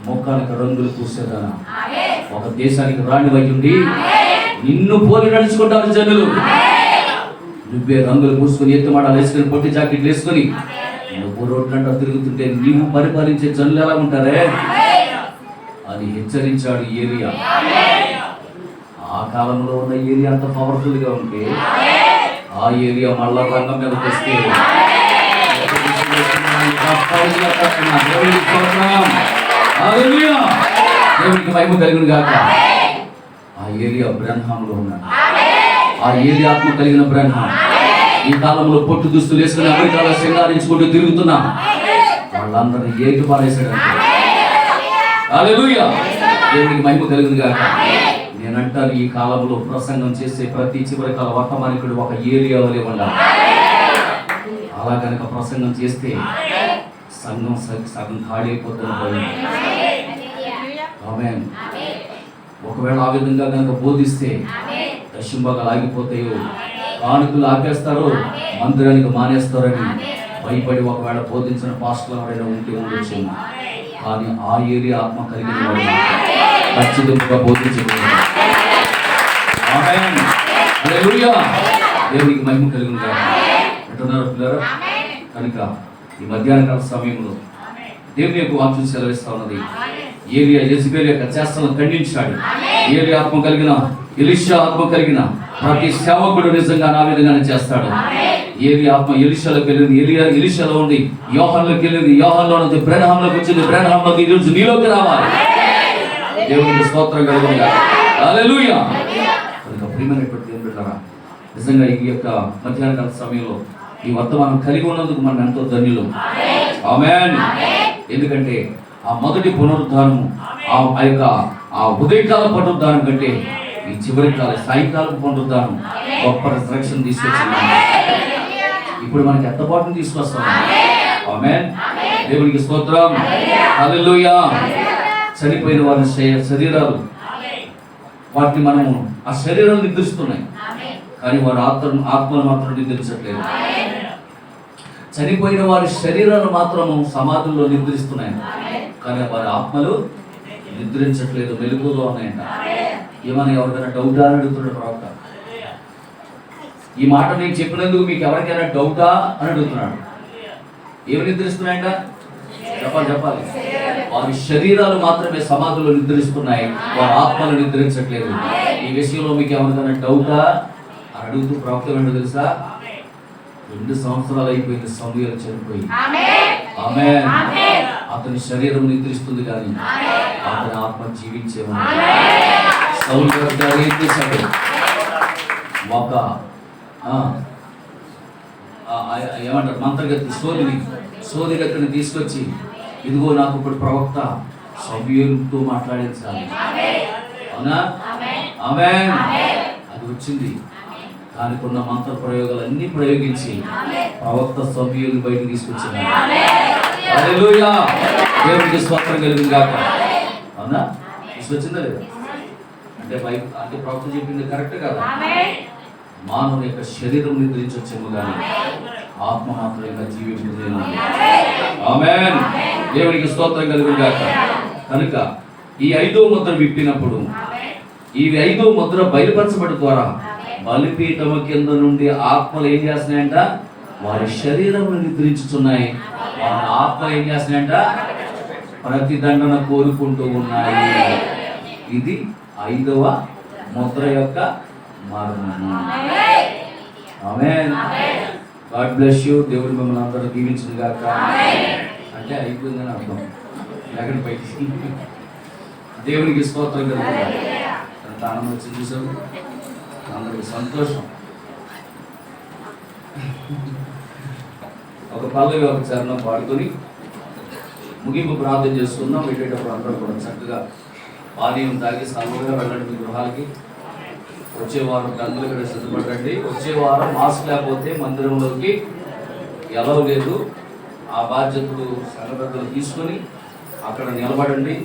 మొక్కానికి రంగులు పూసేదానా, ఒక దేశానికి రాణి వైద్యుడి. నిన్ను పోలి నడుచుకుంటారు జనులు. నువ్వే రంగులు పూసుకొని, ఎత్తుమాడాలు వేసుకొని, పొట్టి జాకెట్లు వేసుకొని నువ్వు రోడ్లంటా తిరుగుతుంటే నీవు పరిపాలించే జనులు ఎలా ఉంటారే అని హెచ్చరించాడు ఏలియా. ఆ కాలంలో ఉన్న ఏలియా అంత పవర్ఫుల్ గా ఉంటే ఆ ఏలియా మళ్ళా రంగం మీదకి వస్తే దేవునికి మహిమ కలిగిన గాక. ఆ ఏలియా బ్రహ్మంలో ఉన్నాడు. ఆ ఏలియా ఆత్మ కలిగిన బ్రహ్మం ఈ కాలంలో పొట్టు దుస్తులు వేసుకుని అమెరికాలో సింగారించుకుంటూ తిరుగుతున్నా వాళ్ళందరినీ ఏకి పారేశాడు. హల్లెలూయా. దేవునికి మహిమ కలిగిన గాక. నేనంటాను, ఈ కాలంలో ప్రసంగం చేసే ప్రతి చివరి కాల వర్తమానికుడు ఒక ఏలియా వలె ఉండాలి. అలా కనుక ప్రసంగం చేస్తే సంఘం సగం ఖాళీ అయిపోతుంది. ఆమేన్. ఒకవేళ ఆ విధంగా కనుక బోధిస్తే దశంభాగాలు ఆగిపోతాయో, కానుకలు ఆపేస్తారు, మందిరానికి మానేస్తారని భయపడి ఒకవేళ బోధించిన పాస్టర్లు ఎవరైనా ఉంటే ఉండొచ్చు. కానీ ఆ ఏలియా ఆత్మ కలిగిన వాడు ఖచ్చితంగా బోధించగలరు. ఆమేన్. హల్లెలూయా. దేవునికి మహిమ కలిగిన గాక. అంటున్నారు పిల్లలు. కనుక ఈ మధ్యాహ్న కాల సమయంలో దేవుని యొక్క వాక్యం సెలవిస్తా ఉన్నది. ఏలియా యెజబెల్ యొక్క చేష్టలను ఖండించాడు. ఏలియా ఆత్మ కలిగిన, ఎలీషా ఆత్మ కలిగిన ప్రతి సేవకుడు నిజంగా నా విధంగానే చేస్తాడు. ఏలియా ఆత్మ ఎలీషాలోకి వెళ్ళింది, ఎలీషాలో ఉంది. యోహానులోకి వెళ్ళింది, యోహానులో ఉంది. బ్రహ్మంలోకి వచ్చింది, బ్రహ్మంలోకి ఈరోజు నీలోకి రావాలి. దేవునికి స్తోత్రం కలుగును గాక. హల్లెలూయా. కనుక ప్రియమైనటువంటి దేవుని బిడ్డలారా, నిజంగా ఈ యొక్క మధ్యాహ్న కాల సమయంలో ఈ వర్తమానం కలిగి ఉన్నందుకు మనం ఎంతో ధన్యులు. ఆమేన్. ఎందుకంటే ఆ మొదటి పునరుద్ధానము, ఆ యొక్క ఆ ఉదయకాల పునరుద్ధానం కంటే ఈ చివరి కాల సాయంకాలం పునరుద్ధానం గొప్ప రిజరెక్షన్ తీసుకొచ్చింది. ఇప్పుడు మనకి ఎత్తపాటును తీసుకొస్తాం. ఆమేన్. దేవునికి స్తోత్రం. హల్లెలూయా. చనిపోయిన వారి శరీరాలు, వాటిని మనము ఆ శరీరాలు నిద్రిస్తున్నాయి, కానీ వారి ఆత్మను మాత్రం నిద్రించట్లేదు. చనిపోయిన వారి శరీరాలు మాత్రము సమాధుల్లో నిద్రిస్తున్నాయి, కానీ వారి ఆత్మలు నిద్రించట్లేదు, మెలకువలో ఉన్నాయంట. ఏమైనా ఎవరికైనా డౌటా అని అడుగుతున్నాడు ప్రవక్త. ఈ మాట నేను చెప్పినందుకు మీకు ఎవరికైనా డౌటా అని అడుగుతున్నాడు. ఏమి నిద్రిస్తున్నాయంట? చెప్పాలి. వారి శరీరాలు మాత్రమే సమాధిలో నిద్రిస్తున్నాయి, వారి ఆత్మలు నిద్రించట్లేదు. ఈ విషయంలో మీకు ఎవరికైనా డౌటా అని అడుగుతూ ప్రవక్త ఏంటో తెలుసా? 2 సంవత్సరాలు అయిపోయింది సమూయేలు చనిపోయి. ఆమేన్. అతని శరీరం నిద్రిస్తుంది కానీ అతని ఆత్మ జీవించేవాడు. సౌలు గారు ఏం చేశాడు? ఒక ఏమంటారు మంత్రగతి సోదిగతిని తీసుకొచ్చి, ఇదిగో నాకు ఇప్పుడు ప్రవక్త సమూయేలుతో మాట్లాడించాలి. అవునా? ఆమేన్. అది వచ్చింది. దానికి ఉన్న మంత్ర ప్రయోగాలన్నీ ప్రయోగించి ప్రవక్త సమూయేలు బయటకు తీసుకొచ్చింది. హల్లెలూయా. దేవునికి స్తోత్రం కలుగును గాక. అవునా? తీసుకొచ్చిందా లేదా? అంటే ప్రవక్త చెప్పింది కరెక్ట్ కదా? మానవుని యొక్క శరీరం నిద్రించి వచ్చేమో కానీ ఆత్మ మాత్రం ఇంకా జీవించలేదు. ఆమేన్. దేవునికి స్తోత్రం కలుగును గాక. కనుక ఈ 5వ ముద్ర విప్పినప్పుడు ఈ 5వ ముద్ర బయలుపరచబడి ద్వారా బలిపీఠము కింద నుండి ఆత్మలు ఏం చేస్తున్నాయంట? వారి శరీరములు నిద్రించుతున్నాయి. వారి ఆత్మలు ఏం చేస్తున్నాయంట? ప్రతిదండన కోరుకుంటూ ఉన్నాయి. ఇది 5వ ముద్ర యొక్క మర్మము. ఆమేన్. God bless you. దేవుడు మిమ్మల్ని అందరూ దీవించును గాక. అంటే అయిపోయిందని అర్థం. ఎక్కడ పైకి దేవునికి స్తోత్రం కలుగుతుంది. ఎంత ఆనందం వచ్చింది చూసారు, అందరికి సంతోషం. ఒక పల్లవి ఒక చరణం పాడుకొని ముగింపు ప్రార్థన చేసుకుందాం. వెళ్ళేటప్పుడు అందరూ కూడా చక్కగా పానీయం తాగి సర్వగా వెళ్ళండి మీ గృహాలకి. వచ్చే వారం గంటలు ఇక్కడ సిద్ధపడండి. వచ్చే వారం మాస్క్ లేకపోతే మందిరంలోకి ఎలా లేదు. ఆ బాధ్యతలు సంఘపెద్దలు తీసుకొని అక్కడ నిలబడండి.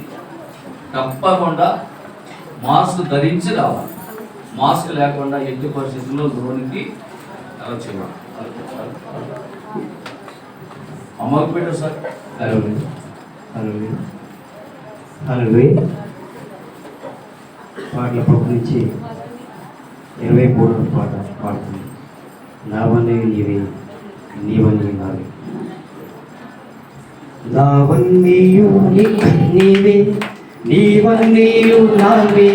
తప్పకుండా మాస్క్ ధరించి రావాలి. మాస్క్ లేకుండా ఎట్టి పరిస్థితుల్లో లోనికి చేయాలి. అమ్మకు పెట్టు సార్. పాటల పక్క నుంచి 23వ పాట పాడుతుంది. నావనే నీవే, నీవనే నావే. నావన్నీయు నీవే, నీవన్నీయు నావే.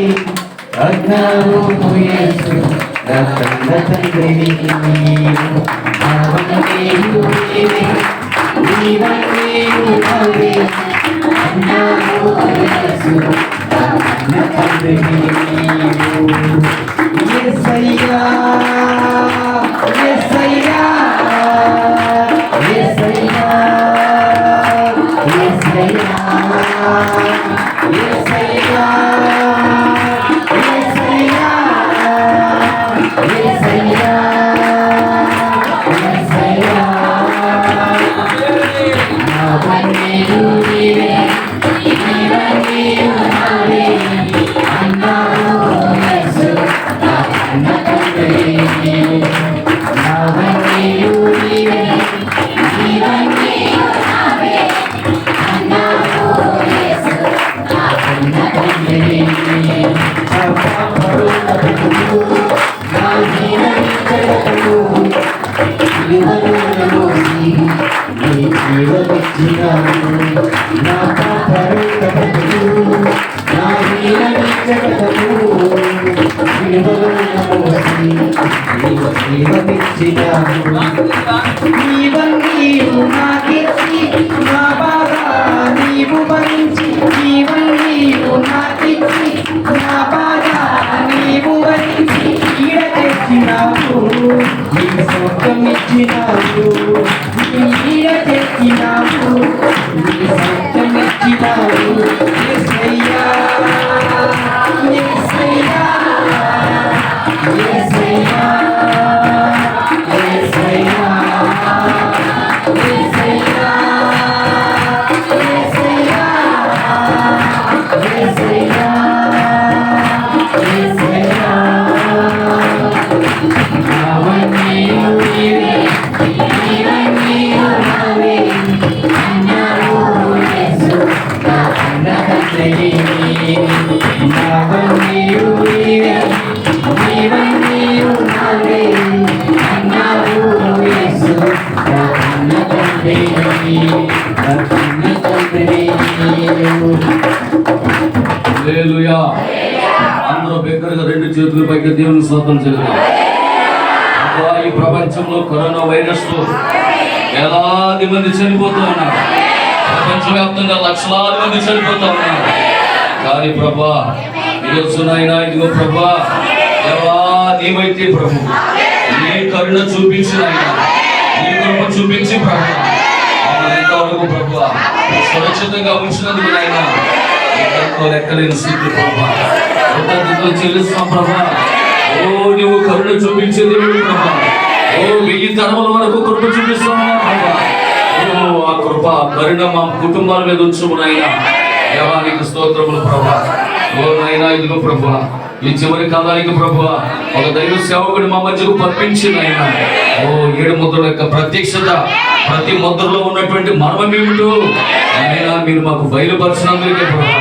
అజ్ఞానము యేసు రక్తంద తండ్రివి నీవు. నావన్నీయు నీవే, నీవన్నీయు నావే. అజ్ఞానము యేసు రక్తంద తండ్రివి నీవు. యేసయ్యా, యేసయ్యా, యేసయ్యా, యేసయ్యా, యేసయ్యా, యేసయ్యా, యేసయ్యా, యేసయ్యా. నావన్నీయు నీవే, నీవన్నీయు నావే. అన్నావు యేసు రక్తంద తండ్రివి నీవు. నావన్నీయు నీవే, నీవన్నీయు నావే. అన్నావు యేసు రక్తంద తండ్రివి నీవు. నా జీవనిచ్చటకు విలువలను మోసి నీ జీవమిచ్చినావు. నా పాపరులకు నా జీవనిచ్చటకు విలువలను మోసి నీ జీవమిచ్చినావు. నీవన్నీయు నాకిచ్చి నా బాధ నీవు భరించి. నీవన్నీయు నాకిచ్చి నా బాధ నీవు భరించి. ఈడ తెచ్చినావు, నీ సొంతమిచ్చినావు. ఈడ తెచ్చినావు, నీ సొంతమిచ్చినావు. యేసయ్యా, యేసయ్యా, యేసయ్యా, యేసయ్యా, యేసయ్యా, యేసయ్యా, యేసయ్యా, యేసయ్యా. నావన్నీయు నీవే, నీవన్నీయు నావే. అన్నావు యేసు రక్తంద తండ్రివి నీవు. నావన్నీయు నీవే, నీవన్నీయు నావే. అన్నావు యేసు రక్తంద తండ్రివి హల్లెలూయా. అందరూ బిగ్గరగా రెండు చేతుల పైకి దేవుని స్తోత్రం చెల్లిద్దాం. ప్రభువా, ఈ ప్రపంచంలో కరోనా వైరస్ తో వేలాది మంది చనిపోతూ ఉన్నారు. ప్రపంచవ్యాప్తంగా లక్షలాది మంది చనిపోతూ ఉన్నారు. కానీ ప్రభా, ఈరోజు నాయనా ఇదిగో ప్రభా, దేవా నీవైతే ప్రభు నీ కరుణ చూపించి నాయనా, నీ కృప చూపించి ప్రభు ఇంతవరకు ప్రభు సురక్షితంగా ఉంచినందుకు నాయనా ఎంతో లెక్కలేని స్థితి ప్రభా, కృతజ్ఞతలు చెల్లిస్తున్నాం ప్రభా. ఓ నువ్వు కరుణ చూపించే దేవుడు ప్రభా. ఓ 1000 తరముల వరకు కృప చూపిస్తున్నావు ప్రభా. ఓ ఆ కృప కరుణ మా కుటుంబాల మీద ఉంచుము నాయనా. దేవానికి స్తోత్రములు ప్రభా. ఓ నాయనా ఇదిగో ప్రభా, ఈ చివరి కాలానికి ప్రభా ఒక దైవ సేవకుడు మా మధ్యకు పంపించి నాయనా. ఓ 7 ముద్రల యొక్క ప్రత్యక్షత, ప్రతి ముద్రలో ఉన్నటువంటి మర్మం ఏమిటో అయినా మీరు మాకు బయలుపరిచినందుకే ప్రభా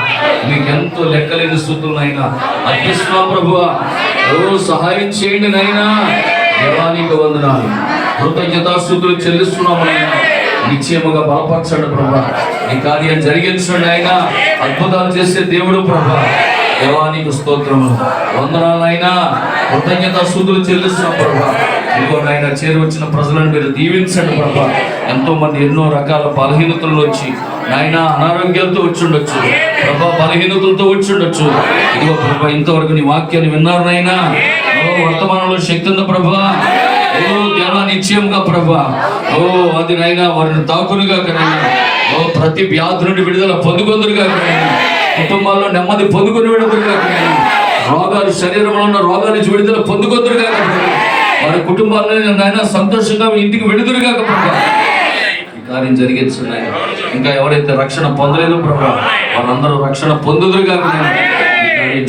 మీకు ఎంతో లెక్కలేని స్థుతులు నాయనా అర్పిస్తున్నాం ప్రభువా. ఓ సహాయం చేయండి నాయనా. దేవానికి వందనాలు, కృతజ్ఞతాస్తుతులు చెల్లిస్తున్నాము నాయనా. నిశ్చయముగా బలపరచండి ప్రభా. ఈ కార్యం జరిగించండి ఆయన. అద్భుతాలు చేసే దేవుడు ప్రభా. దేవానికి స్తోత్రము, వందనాలు అయినా, కృతజ్ఞతాస్తుతులు చెల్లిస్తున్నాం ప్రభా. ఇదిగో నాయన చేరి వచ్చిన ప్రజలను మీరు దీవించండి ప్రభా. ఎంతో మంది ఎన్నో రకాల బలహీనతలు వచ్చి నాయన అనారోగ్యాలతో వచ్చి ఉండొచ్చు ప్రభా, బలహీనతలతో వచ్చి ఉండొచ్చు. ఇదిగో ప్రభా, ఇంతవరకు నీ వాక్యాన్ని విన్నారు నాయనా. ఓ వర్తమానంలో శక్తి ఉంది ప్రభా. ఓ దేవా నిశ్చయంగా ప్రభా, ఓ అది నైనా వారిని తాకునుగా కనైనా. ఓ ప్రతి వ్యాధి నుండి విడుదల పొందుకొందురుగా కనైనా. కుటుంబాల్లో నెమ్మది పొందుకొని విడుదలుగా కనైనా. రోగాలు శరీరంలో ఉన్న రోగాల నుంచి విడుదల పొందుకొందురుగా కనైనా. వారి కుటుంబాల్లో నాయన సంతోషంగా ఇంటికి విడుదలుగా ప్రభా. ఈ కార్యం జరిగించున్నాయి. ఇంకా ఎవరైతే రక్షణ పొందలేదు ప్రభా, వారందరూ రక్షణ పొందుదురుగా కనైనా.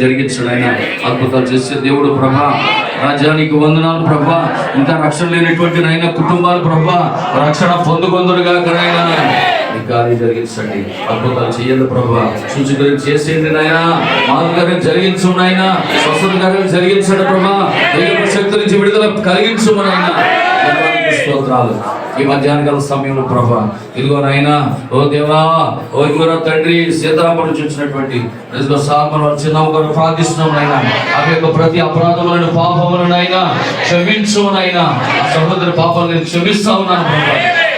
జరిగించాడు ఆయన. అద్భుతాలు చేసే దేవుడు ప్రభా. రాజ్యానికి వందనాలు ప్రభా. ఇంకా రక్షణ లేనటువంటి నాయన కుటుంబాలు ప్రభా రక్షణ పొందుకొందురుగా నాయనా. ఈ కార్యం జరిగించండి. అద్భుతాలు చేయండి ప్రభా. సూచన చేసేయండి నాయన. మార్గాన్ని జరిగించు నాయన. స్వస్థత కార్యం జరిగించండి ప్రభా. దైవ శక్తి నుంచి విడుదల కలిగించు నాయన. స్తోత్రాలు. ఈ మధ్యాహ్నకాల సమయంలో ప్రభా ఇదిగో నాయనా, ఓ దేవా, ఓ ఇదిగో తండ్రి సీతారాముడు నుంచి వచ్చినటువంటి సాల్మను చిన్న ప్రార్థిస్తున్నాం నాయన. ఆ యొక్క ప్రతి అపరాధములను పాపములను అయినా క్షమించు నాయన. ఆ సహోదరి పాపాలను నేను క్షమిస్తా ఉన్నాను ప్రభా.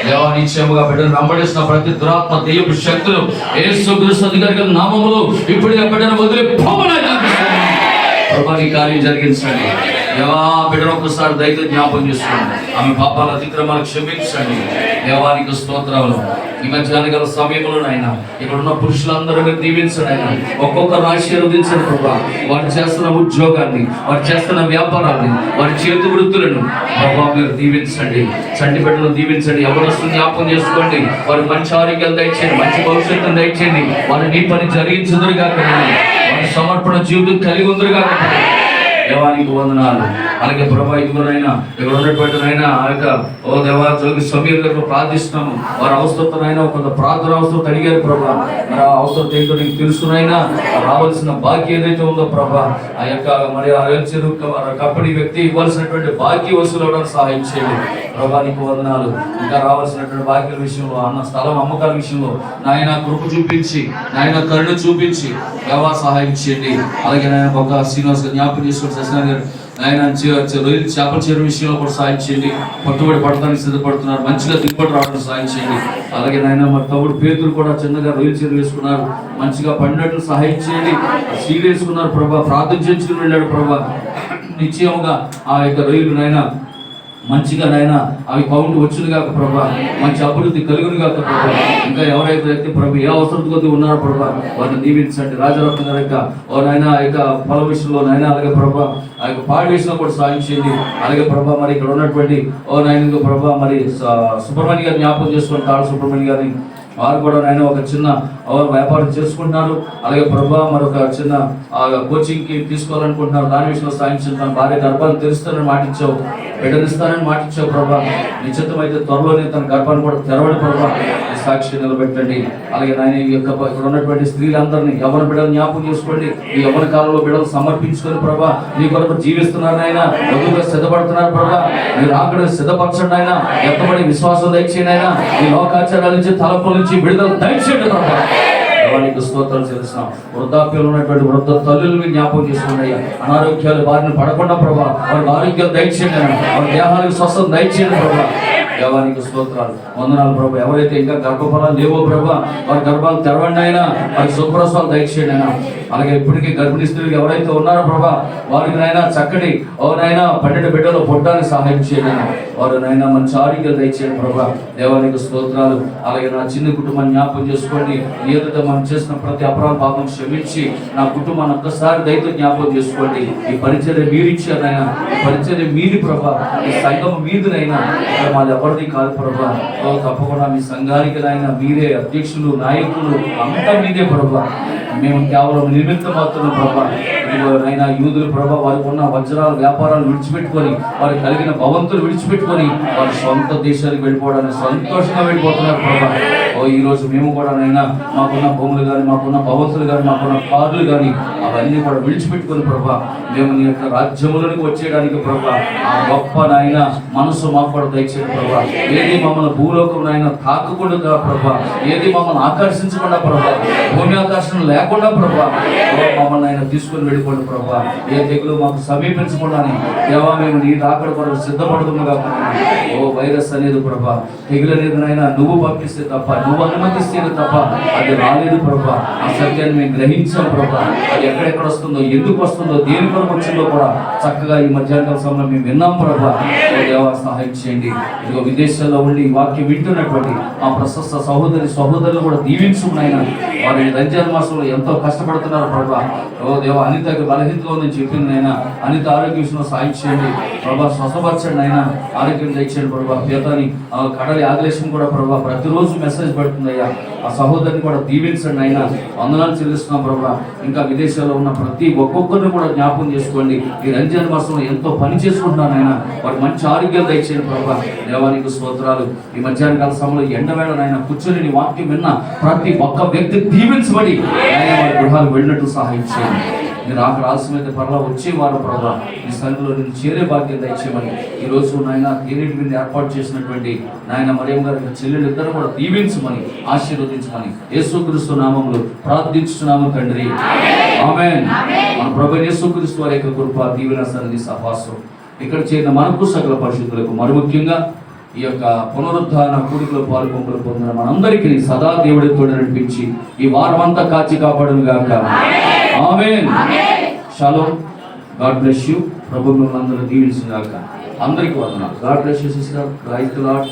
దేవా నిశ్చయముగా బిడ్డను వెంబడిస్తున్న ప్రతి దురాత్మ దెయ్యపు శక్తులు యేసుక్రీస్తు అధికారిక నామములో ఇప్పుడే బిడ్డను వదిలి పోమని ప్రభా నీ కార్యం జరిగించండి. దేవా బిడ్డను ఒకసారి దయతో జ్ఞాపకం చేసుకోండి. ఆమె పాపాల అతిక్రమాలు క్షమించండి. దేవానికి స్తోత్రాలు. ఈ మధ్యాహ్నకాల సమయంలో నాయన ఇక్కడ ఉన్న పురుషులందరూ మీరు దీవించండి ఆయన. ఒక్కొక్కరు ఆశీర్వదించండి ప్రభా. వారు చేస్తున్న ఉద్యోగాన్ని, వారు చేస్తున్న వ్యాపారాన్ని, వారి చేతి వృత్తులను ప్రభా మీరు దీవించండి. చంటి బిడ్డలను దీవించండి. ఎవరొస్తుంది జ్ఞాపకం చేసుకోండి. వారు మంచి ఆరోగ్యాలు దయచేయండి, మంచి భవిష్యత్తును దయచేయండి. వారు నీ పని జరిగించుదురుగా, వారి సమర్పణ జీవితం కలిగి ఉందిరుగా. దేవానికి వందనాలు. అలాగే ప్రభా ఇదిగోనైనా ఇక్కడ ఉన్నటువంటి నాయన ఆ యొక్క ఓ దేవా జోగి సమీర్ గారు ప్రార్థిస్తున్నాము. వారి అవసరతనైనా కొంత ప్రార్థన అవసరం అడిగారు ప్రభా. మరి ఆ అవసరం ఏంటో నీకు తెలుసునైనా రావాల్సిన బాకీ ఏదైతే ఉందో ప్రభా, ఆ యొక్క మరి ఆ కంపెనీ వ్యక్తి ఇవ్వాల్సినటువంటి బాకీ వసూలు అవడానికి సహాయం చేయండి ప్రభా. నీకు వందనాలు. ఇంకా రావాల్సినటువంటి బాకీల విషయంలో, అన్న స్థలం అమ్మకాల విషయంలో నాయన కృప చూపించి, నాయన కరుణ చూపించి దేవా సహాయం చేయండి. అలాగే నాయన ఒక శ్రీనివాస్ గారు జ్ఞాపకం చేసుకుని ఆయన రొయ్యలు చేపల చెరువు విషయంలో కూడా సాయం చేయండి. పట్టుబడి పడటానికి సిద్ధపడుతున్నారు, మంచిగా దిగుబడి రావడానికి సాయం చేయండి. అలాగే నాయన మరి తమ్ముడు పేతులు కూడా చిన్నగా రొయ్యల చెరువు వేసుకున్నారు, మంచిగా పడినట్లు సహాయం చేయండి. సీలు వేసుకున్నారు ప్రభా, ప్రార్థన చేసుకుని వెళ్ళాడు ప్రభా. నిశ్చయంగా ఆ యొక్క రొయ్యలు నాయన మంచిగా నాయన అవి కౌంట్ వచ్చింది కాక ప్రభా, మంచి అభివృద్ధి కలుగును కాక ప్రభా. ఇంకా ఎవరైతే ప్రభు ఏ అవసరం కొద్ది ఉన్నారో ప్రభా వారిని దీవించండి. రాజరత్న గారి యొక్క ఓ నాయన ఆ యొక్క పొల విషయంలో నాయన, అలాగే ప్రభా ఆ యొక్క పాడి విషయంలో కూడా సాయం చేయండి. అలాగే ప్రభా మరి ఇక్కడ ఉన్నటువంటి ఓ నాయన ప్రభా మరి సుబ్రహ్మణ్య గారిని జ్ఞాపకం చేసుకోండి. తాడు సుబ్రహ్మణ్య గారిని వారు కూడా నాయన ఒక చిన్న వ్యాపారం చేసుకుంటున్నారు. అలాగే ప్రభా మరొక చిన్న కోచింగ్కి తీసుకోవాలనుకుంటున్నారు. దాని విషయంలో సాధించిన తన భార్య గర్భాన్ని తెరుస్తానని మాటిచ్చావు, బిడ్డనిస్తానని మాటిచ్చావు ప్రభా. నిశ్చితం అయితే త్వరలోనే తన గర్భాన్ని కూడా తెరవడి ప్రభా సాక్షి నిలబెట్టండి. అలాగే నాయన ఈ యొక్క ఇక్కడ ఉన్నటువంటి స్త్రీలందరినీ యవ్వన బిడ్డలు జ్ఞాపకం చేసుకోండి. ఈ యవ్వన కాలంలో బిడ్డలు సమర్పించుకొని ప్రభా నీ కొరకు జీవిస్తున్నారు నాయన, వధువుగా సిద్ధపడుతున్నారు ప్రభా. మీరు అక్కడ సిద్ధపరచండి ఆయన, ఎత్తబడి విశ్వాసం దయచేయండి ఆయన, ఈ లోకాచారాల నుంచి తలపుల నుంచి విడుదల దయచేయండి ప్రభా. దేవానికి స్తోత్రాలు చెల్లిస్తున్నాం. వృద్ధాప్యంలో ఉన్నటువంటి వృద్ధ తల్లుల్ని జ్ఞాపకం చేసుకున్నాయ్యా, అనారోగ్యాలు బారిన పడకుండా ప్రభా వారికి ఆరోగ్యాలు దయచేయండి, వారి దేహాలకు స్వస్థత దయచేయండి ప్రభా. దేవానికి స్తోత్రాలు, వందనాలు ప్రభా. ఎవరైతే ఇంకా గర్భఫలాలు లేవో ప్రభా వారి గర్భాలు తెరవండి అయినా, వారి సుప్రసవాలు దయచేయండి అయినా. అలాగే ఇప్పటికీ గర్భిణీ స్త్రీలు ఎవరైతే ఉన్నారో ప్రభా వారికి నైనా చక్కటి నైనా 12 బిడ్డలు పుట్టడానికి సహాయం చేయండి అయినా, వారు నైనా మంచి ఆరోగ్యాలు దయచేయండి ప్రభా. దేవానికి స్తోత్రాలు. అలాగే నా చిన్న కుటుంబాన్ని జ్ఞాపకం చేసుకోండి. ఏదైతే మనం చేసిన ప్రతి అపరాధ పాపం క్షమించి నా కుటుంబాన్ని ఒక్కసారి దయతో జ్ఞాపకం చేసుకోండి. ఈ పరిచర్య మీరు ఇచ్చారైనా, ఈ పరిచర్య మీది ప్రభా, ఈ సంఘం మీదునైనా, మాది ఎవరిది కాదు ప్రభా. తప్పకుండా మీ సంఘానికి అయినా మీరే అధ్యక్షులు, నాయకులు అంతా మీదే ప్రభా. మేము కేవలం నిమిత్తం మాత్రం ప్రభా. అయినా యూదులు ప్రభా వారికి ఉన్న వజ్రాల వ్యాపారాలు విడిచిపెట్టుకొని, వారికి కలిగిన భవంతులు విడిచిపెట్టుకొని వారి సొంత దేశానికి వెళ్ళిపోవడానికి సంతోషంగా వెళ్ళిపోతున్నారు ప్రభా. ఈ రోజు మేము కూడా నైనా మాకున్న భూములు కానీ, మాకున్న భవంతులు కానీ, మాకున్న కార్లు కానీ అవన్నీ కూడా విడిచిపెట్టుకుని ప్రభా మేము నీ యొక్క రాజ్యములోనికి వచ్చేయడానికి ప్రభా ఆ గొప్ప నాయన మనసు మాకు కూడా దయచేయండి ప్రభా. ఏది మమ్మల్ని భూలోకం నాయన తాకకుండా ప్రభా, ఏది మమ్మల్ని ఆకర్షించకుండా ప్రభా, భూమి ఆకర్షణ లేకుండా ప్రభా మమ్మల్ని ఆయన తీసుకుని వెళ్ళిపోండి ప్రభా. ఏ తెగులు మాకు సమీపించకుండానే దేవా మేము నీ రాకడ కొరకు సిద్ధపడుతున్నా కాకుండా వైరస్ అనేది ప్రభా, తెగులు అనేది నాయన నువ్వు పంపిస్తే తప్ప, నువ్వు అనుమతిస్తే తప్ప అది రాలేదు ప్రభా. ఆ సత్యాన్ని మేము గ్రహించాం ప్రభా. అది ఎక్కడెక్కడ వస్తుందో, ఎందుకు వస్తుందో, దేని కొరకు వచ్చిందో కూడా చక్కగా ఈ మధ్యాహ్న సమయంలో మేము విన్నాం ప్రభా. దేవా సహాయం చేయండి. ఇదిగో విదేశాల్లో ఉండి ఈ వాక్యం వింటున్నటువంటి మా ప్రశస్త సహోదరులు కూడా దీవించుకున్నాయన. వారు ఈ రంజాన్ మాసంలో ఎంతో కష్టపడుతున్నారు ప్రభా. దేవా అనితకి బలహీనతలో ఉందని చెప్పింది అయినా, అనిత ఆరోగ్య విషయంలో సాయం చేయండి ప్రభా. స్వస్థపరచండి అయినా, ఆరోగ్యం దయచేయండి ప్రభా. పేదని కడలి ఆగ్లేషం కూడా ప్రభా ప్రతిరోజు మెసేజ్ పెడుతుంది అయ్యా. ఆ సహోదరిని కూడా దీవించండి అయినా, వందనాలు చెల్లిస్తున్నాం ప్రభా. ఇంకా విదేశాల్లో ఉన్న ప్రతి ఒక్కొక్కరిని కూడా జ్ఞాపకం చేసుకోండి. ఈ రంజాన్ మాసంలో ఎంతో పని చేసుకుంటున్నాను ఆయన, వారికి మంచి ఆరోగ్యాలు దయచేయండి ప్రభా. దేవానికి స్తోత్రాలు. ఈ మధ్యాహ్న కాల సమయంలో ఎండవేళనైనా కూర్చొని నీ వాక్యం విన్న ప్రతి ఒక్క వ్యక్తి దీవించబడి ఆయన వారి గృహాలు వెళ్ళినట్టు సహాయం చేయండి. మీరు అక్కడ ఆలస్యమైతే పర్లా వచ్చేవారు ప్రభా ఈ సన్నిధిలో నేను చేరే భాగ్యం దయచేయమని ఈ రోజు నాయన తేనెటి మీద ఏర్పాటు చేసినటువంటి నాయన మరియమ్మ గారి చెల్లెలు ఇద్దరు కూడా దీవించమని ఆశీర్వదించమని యేసుక్రీస్తు నామములో ప్రార్థించుచున్నాము తండ్రి, ఆమేన్. మన ప్రభు యేసుక్రీస్తు వారి యొక్క కృప, దీవెన, సన్నిధి, సహవాసం ఇక్కడ చేరిన మనకు సకల పరిశుద్ధులకు మరి ముఖ్యంగా ఈ యొక్క పునరుద్ధారణ కూడికలో పాల్గొంపులు పొందిన మనందరికీ సదా దేవుడి తోడు నడిపించి ఈ వారం అంతా కాచి కాపాడును గాక. ఆమేన్. షాలోమ్. God bless you. ప్రభు మిమ్మల్ని అందరూ దీవించును గాక. అందరికీ వందనాలు. God bless you sister. Praise the lord.